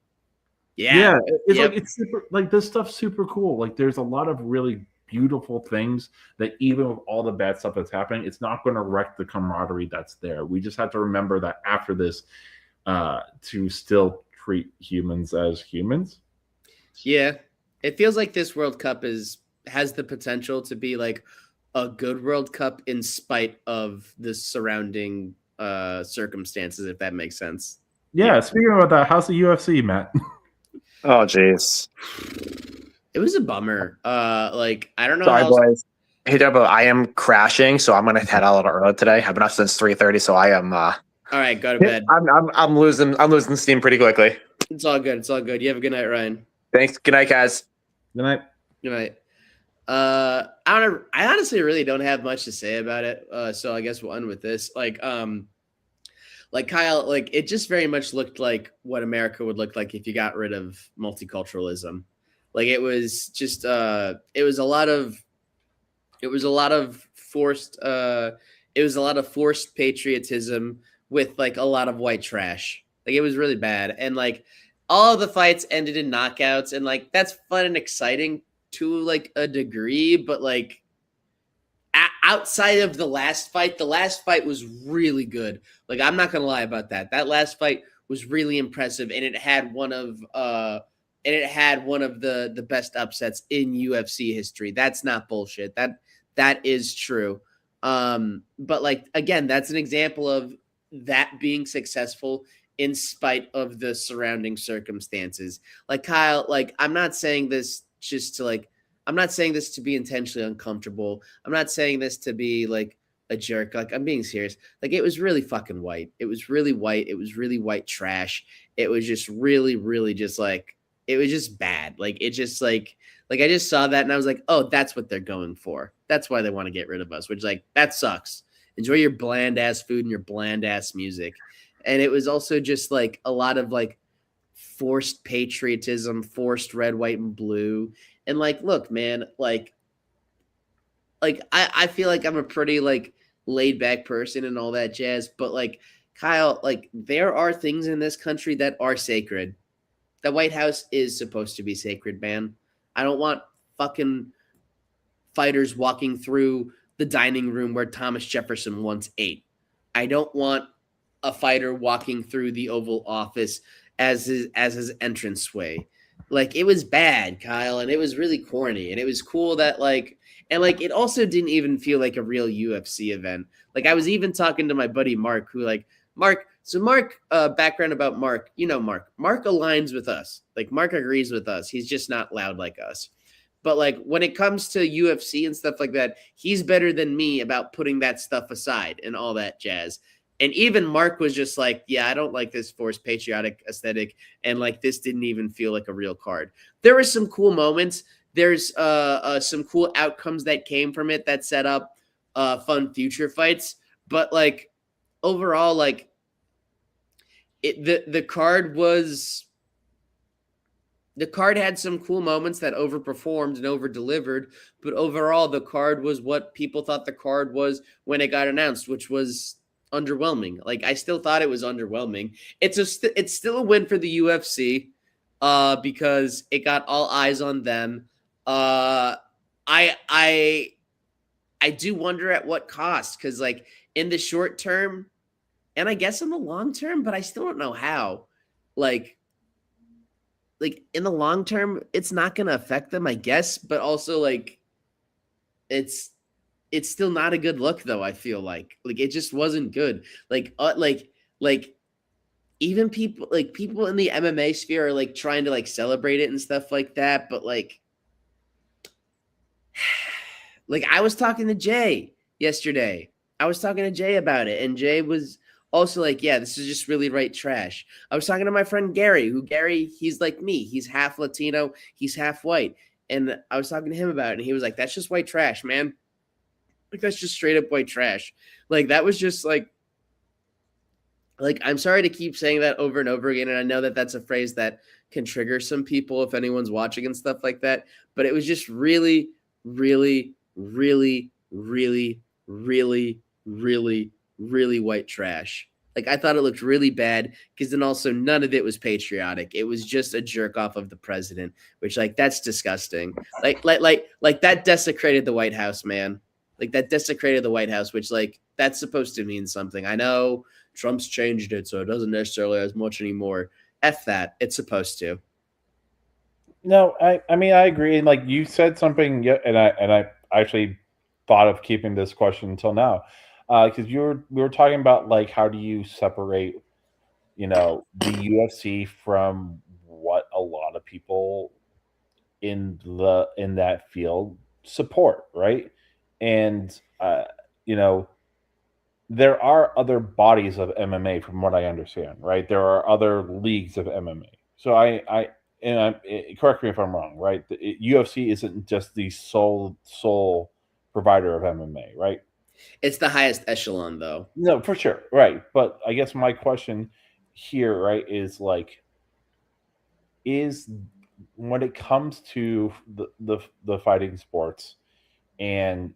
Yeah. It's Yep. like it's super, like this stuff's super cool. Like there's a lot of really beautiful things that even with all the bad stuff that's happening, it's not going to wreck the camaraderie that's there. We just have to remember that after this, to still treat humans as humans. Yeah. It feels like this World Cup has the potential to be like a good World Cup in spite of the surrounding circumstances, if that makes sense. Yeah. Speaking about that, how's the UFC, Matt? Oh, jeez. It was a bummer. Like I don't know. Sorry, boys. Hey, Debo, I am crashing, so I'm gonna head out a little early today. I've been up since 3:30, so I am. All right, go to bed. I'm losing steam pretty quickly. It's all good. It's all good. You have a good night, Ryan. Thanks. Good night, guys. Good night. Good night. I honestly really don't have much to say about it. So I guess we'll end with this. Like Kyle, like it just very much looked like what America would look like if you got rid of multiculturalism. Like it was just it was a lot of forced patriotism with like a lot of white trash. Like it was really bad. And like all of the fights ended in knockouts, and like that's fun and exciting to like a degree, but like outside of the last fight was really good. Like I'm not gonna lie about that. That last fight was really impressive, and it had one of the best upsets in UFC history. That's not bullshit. That is true. But like again, that's an example of that being successful in spite of the surrounding circumstances. Like Kyle, like I'm not saying this to be intentionally uncomfortable. I'm not saying this to be like a jerk. Like I'm being serious. Like it was really fucking white. It was really white. It was really white trash. It was just really, really just like, it was just bad. Like it just like I just saw that and I was like, oh, that's what they're going for. That's why they want to get rid of us, which like, that sucks. Enjoy your bland ass food and your bland ass music. And it was also just like a lot of like forced patriotism, forced red, white, and blue. And like, look, man, like I feel like I'm a pretty like laid back person and all that jazz, but like Kyle, like there are things in this country that are sacred. The White House is supposed to be sacred, man. I don't want fucking fighters walking through the dining room where Thomas Jefferson once ate. I don't want a fighter walking through the Oval Office as his entranceway. Like it was bad, Kyle, and it was really corny. And it was cool that like, and like it also didn't even feel like a real UFC event. Like I was even talking to my buddy Mark, who like Mark. So Mark, background about Mark, you know Mark. Mark aligns with us. Like Mark agrees with us. He's just not loud like us. But like when it comes to UFC and stuff like that, he's better than me about putting that stuff aside and all that jazz. And even Mark was just like, yeah, I don't like this forced patriotic aesthetic. And like, this didn't even feel like a real card. There were some cool moments. There's some cool outcomes that came from it that set up fun future fights. But like overall, like the card had some cool moments that overperformed and over-delivered, but overall the card was what people thought the card was when it got announced, which was underwhelming. Like I still thought it was underwhelming. It's still a win for the UFC. because it got all eyes on them. I do wonder at what cost, because like in the short term, and I guess in the long term, but I still don't know how. Like in the long term, it's not going to affect them, I guess, but also like it's still not a good look though. I feel like it just wasn't good. Like even people in the MMA sphere are like trying to like celebrate it and stuff like that, but like I was talking to Jay yesterday. I was talking to Jay about it, and Jay was also like, yeah, this is just really white trash. I was talking to my friend Gary, he's like me. He's half Latino, he's half white. And I was talking to him about it, and he was like, that's just white trash, man. Like, that's just straight up white trash. Like, that was just like, I'm sorry to keep saying that over and over again. And I know that that's a phrase that can trigger some people if anyone's watching and stuff like that. But it was just really, really, really, really, really, really, really white trash. Like, I thought it looked really bad, because then also none of it was patriotic. It was just a jerk off of the president, which like, that's disgusting. Like that desecrated the White House, man. Like, that desecrated the White House, which like, that's supposed to mean something. I know Trump's changed it, so it doesn't necessarily as much anymore. F that. It's supposed to. No, I mean, I agree. And like you said something, and I actually thought of keeping this question until now, because we were talking about like how do you separate, the UFC from what a lot of people in that field support, right? And there are other bodies of MMA, from what I understand, right? There are other leagues of MMA. So correct me if I'm wrong, right? UFC isn't just the sole provider of MMA, right? It's the highest echelon, though. No, for sure, right? But I guess my question here, right, is like, is when it comes to the fighting sports and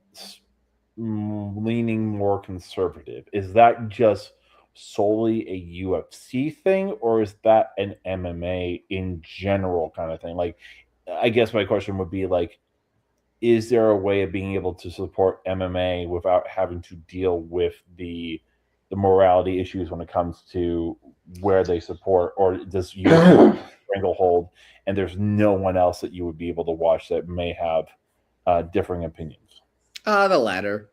leaning more conservative, is that just solely a UFC thing, or is that an MMA in general kind of thing? Like, I guess my question would be like, is there a way of being able to support MMA without having to deal with the morality issues when it comes to where they support, or does UFC stranglehold and there's no one else that you would be able to watch that may have differing opinions? The latter.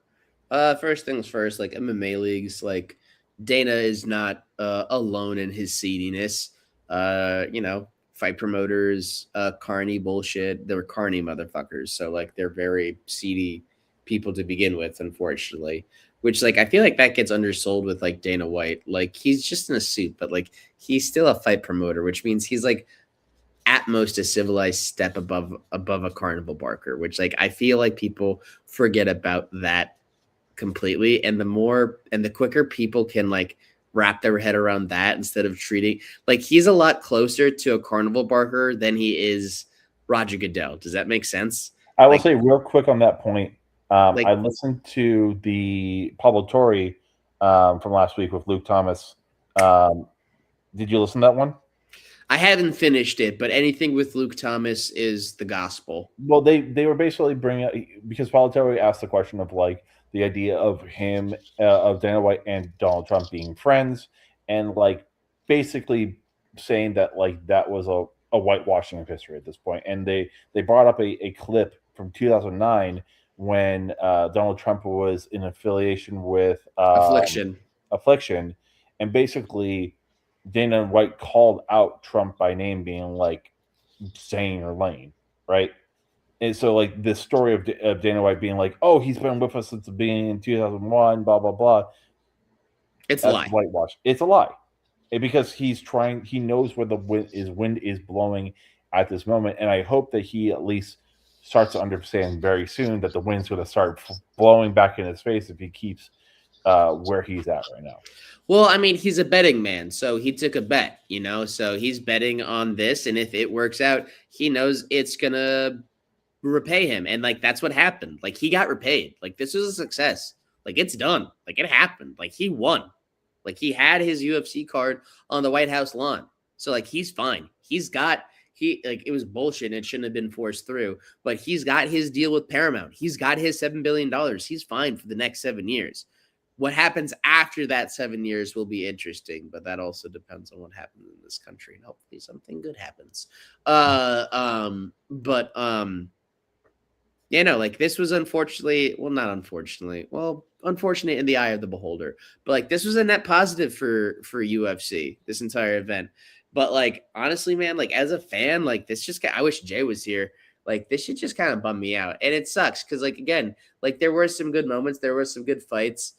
First things first, like MMA leagues, like Dana is not alone in his seediness. Fight promoters, carny bullshit. They were carny motherfuckers. So like they're very seedy people to begin with, unfortunately. Which like I feel like that gets undersold with like Dana White. Like he's just in a suit, but like he's still a fight promoter, which means he's like at most a civilized step above a carnival barker, which like I feel like people forget about that completely. And the quicker people can like wrap their head around that, instead of treating like he's a lot closer to a carnival barker than he is Roger Goodell. Does that make sense? I will say real quick on that point. Like- I listened to the Pablo Torre from last week with Luke Thomas. Did you listen to that one? I haven't finished it, but anything with Luke Thomas is the gospel. Well, they were basically bringing up, because Pablo Torre asked the question of like the idea of him, of Dana White and Donald Trump being friends, and like basically saying that like that was a whitewashing of history at this point. And they brought up a clip from 2009 when Donald Trump was in affiliation with Affliction, and basically Dana White called out Trump by name, being like Zane or Lane, right? And so, like, this story of Dana White being like, "Oh, he's been with us since the beginning in 2001," blah blah blah. It's a lie. Whitewash. It's a lie, because he knows where the wind is blowing at this moment, and I hope that he at least starts to understand very soon that the wind's going to start blowing back in his face if he keeps where he's at right now. Well, I mean, he's a betting man, so he took a bet, so he's betting on this, and if it works out, he knows it's gonna repay him, and like that's what happened. Like he got repaid. Like this was a success. Like it's done. Like it happened. Like he won. Like he had his UFC card on the White House lawn, so like he's fine. He's got it was bullshit and it shouldn't have been forced through. But he's got his deal with Paramount. He's got his $7 billion. He's fine for the next 7 years. What happens after that 7 years will be interesting, but that also depends on what happens in this country. And hopefully something good happens. Like this was unfortunately, well, not unfortunately, well, unfortunate in the eye of the beholder, but like this was a net positive for UFC, this entire event. But like honestly, man, like as a fan, like this just I wish Jay was here. Like this shit just kind of bummed me out, and it sucks because like again, like there were some good moments, there were some good fights,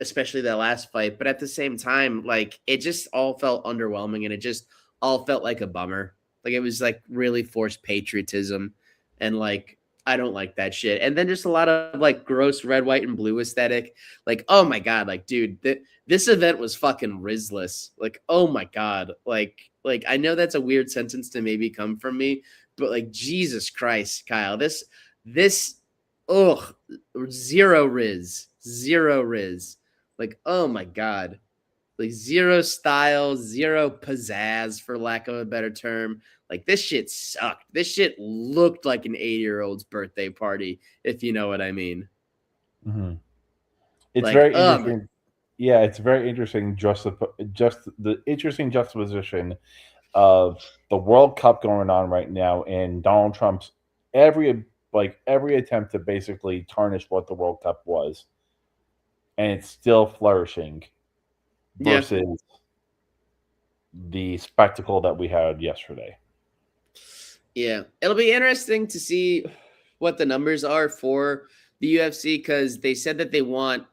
especially that last fight. But at the same time, like it just all felt underwhelming, and it just all felt like a bummer. Like it was like really forced patriotism, and like I don't like that shit. And then just a lot of like gross red, white, and blue aesthetic. Like, oh my god, like dude, this event was fucking Rizless. Like, oh my god, like I know that's a weird sentence to maybe come from me, but like Jesus Christ, Kyle, this ugh, zero Riz. Like, oh my god. Like zero style, zero pizzazz, for lack of a better term. Like this shit sucked. This shit looked like an 80-year-old's birthday party, if you know what I mean. Mm-hmm. It's like, very interesting. Yeah, it's very interesting. Just the interesting juxtaposition of the World Cup going on right now and Donald Trump's every attempt to basically tarnish what the World Cup was, and it's still flourishing. Versus the spectacle that we had yesterday. Yeah, it'll be interesting to see what the numbers are for the UFC, because they said that they want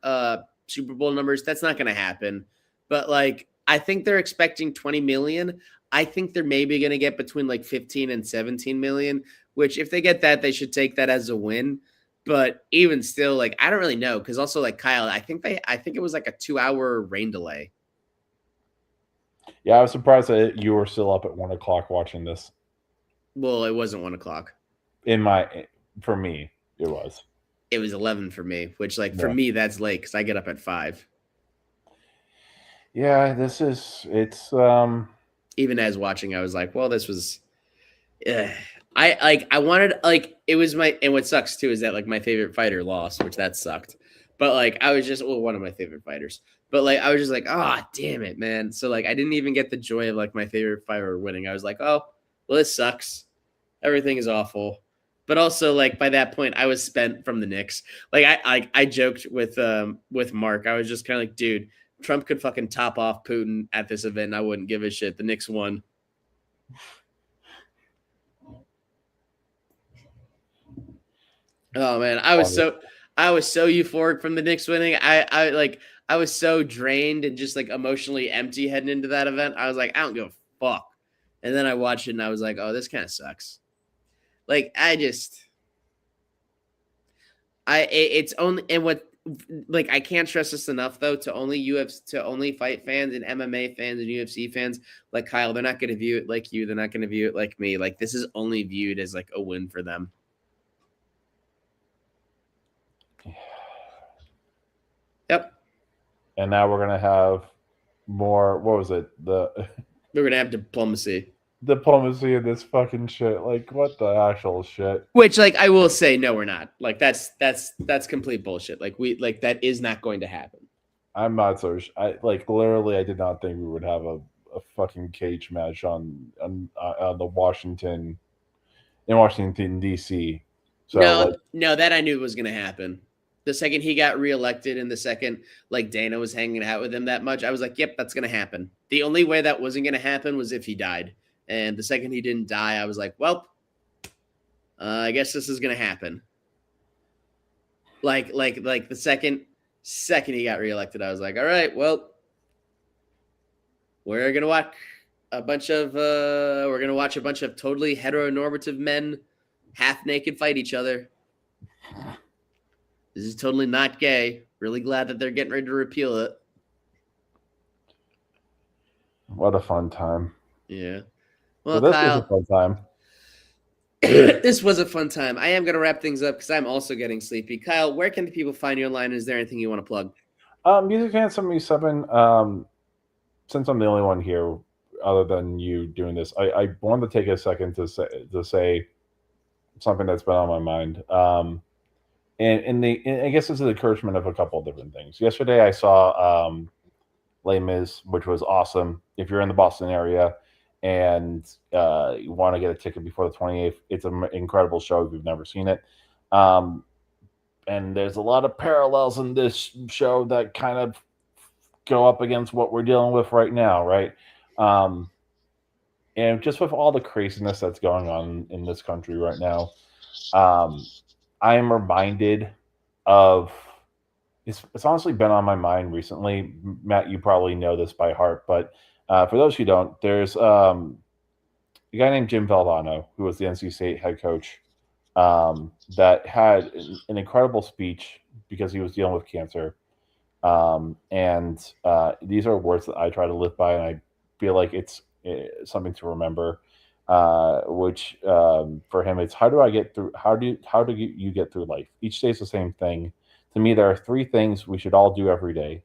Super Bowl numbers. That's not going to happen. But like, I think they're expecting 20 million. I think they're maybe going to get between like 15 and 17 million, which if they get that, they should take that as a win. But even still, like, I don't really know. Because also, like, Kyle, I think it was like a 2-hour rain delay. Yeah, I was surprised that you were still up at 1 o'clock watching this. Well, it wasn't 1 o'clock. For me, it was. It was 11 for me, which, like, for me, that's late because I get up at 5. Yeah, it's. Even as watching, I was like, well, this was. I wanted, like, it was and what sucks too is that, like, my favorite fighter lost, which that sucked. But, like, I was just, one of my favorite fighters. But, like, I was just like, damn it, man. So, like, I didn't even get the joy of, like, my favorite fighter winning. I was like, oh, well, this sucks. Everything is awful. But also, like, by that point, I was spent from the Knicks. Like, I joked with Mark. I was just kind of like, dude, Trump could fucking top off Putin at this event, and I wouldn't give a shit. The Knicks won. Oh, man. I was so euphoric from the Knicks winning. I was so drained and just like emotionally empty heading into that event. I was like, I don't give a fuck. And then I watched it and I was like, oh, this kind of sucks. Like, it's only, and what, like, I can't stress this enough though, to only fight fans and MMA fans and UFC fans like Kyle, they're not going to view it like you. They're not going to view it like me. Like, this is only viewed as like a win for them. Yep. And now we're going to have more, what was it? We're going to have diplomacy. Diplomacy of this fucking shit. Like, what the actual shit? Which, like, I will say, no, we're not. Like, that's complete bullshit. Like, that is not going to happen. I'm not so literally, I did not think we would have a fucking cage match in Washington DC. So no, that I knew was going to happen. The second he got reelected and the second, like, Dana was hanging out with him that much, I was like, yep, that's going to happen. The only way that wasn't going to happen was if he died. And the second he didn't die, I was like, well, I guess this is going to happen. Like the second he got reelected, I was like, all right, well, we're going to watch a bunch of totally heteronormative men half naked fight each other. This is totally not gay. Really glad that they're getting ready to repeal it. What a fun time. Yeah. Well, this Kyle, was a fun time. This was a fun time. I am going to wrap things up because I'm also getting sleepy. Kyle, where can the people find you online? Is there anything you want to plug? Music Fan 77. Since I'm the only one here, other than you doing this, I wanted to take a second to say something that's been on my mind. And I guess this is an encouragement of a couple of different things. Yesterday, I saw Les Mis, which was awesome. If you're in the Boston area and you want to get a ticket before the 28th, it's an incredible show if you've never seen it. And there's a lot of parallels in this show that kind of go up against what we're dealing with right now, right? And just with all the craziness that's going on in this country right now, I am reminded of it's honestly been on my mind recently. Matt, you probably know this by heart, but for those who don't, there's a guy named Jim Valvano, who was the NC State head coach, that had an incredible speech because he was dealing with cancer. And these are words that I try to live by, and I feel like it's something to remember. Which for him, it's how do I get through? How do you get through life? Each day is the same thing. To me, there are three things we should all do every day.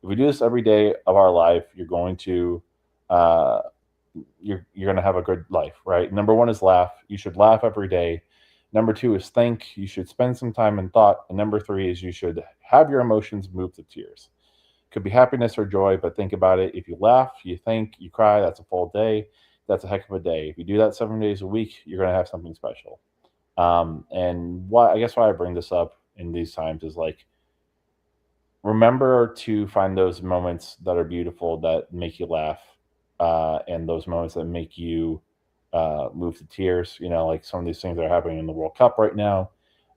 If we do this every day of our life, you're going to you're going to have a good life, right? Number one is laugh. You should laugh every day. Number two is think. You should spend some time in thought. And number three is you should have your emotions move to tears. Could be happiness or joy, but think about it. If you laugh, you think, you cry, that's a full day. That's a heck of a day. If you do that 7 days a week, you're going to have something special. And why I bring this up in these times is like, remember to find those moments that are beautiful, that make you laugh, and those moments that make you move to tears. You know, like some of these things that are happening in the World Cup right now.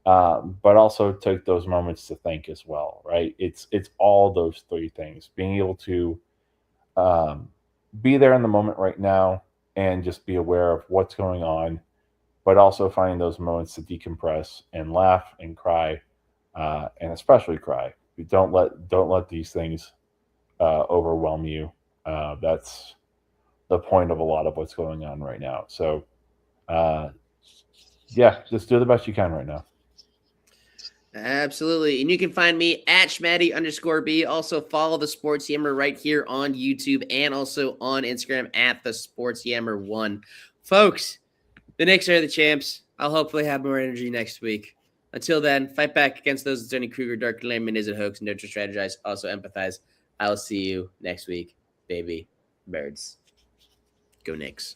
But also take those moments to think as well, right? It's all those three things. Being able to be there in the moment right now and just be aware of what's going on, but also finding those moments to decompress and laugh and cry, and especially cry. Don't let these things overwhelm you. That's the point of a lot of what's going on right now. So, yeah, just do the best you can right now. Absolutely. And you can find me at Schmatty_B. Also follow the Sports Yammer right here on YouTube and also on Instagram at the Sports Yammer1. Folks, the Knicks are the champs. I'll hopefully have more energy next week. Until then, fight back against those Tony Kruger, Dark Layman, is it hoax, don't just strategize, also empathize. I'll see you next week, baby birds. Go Knicks.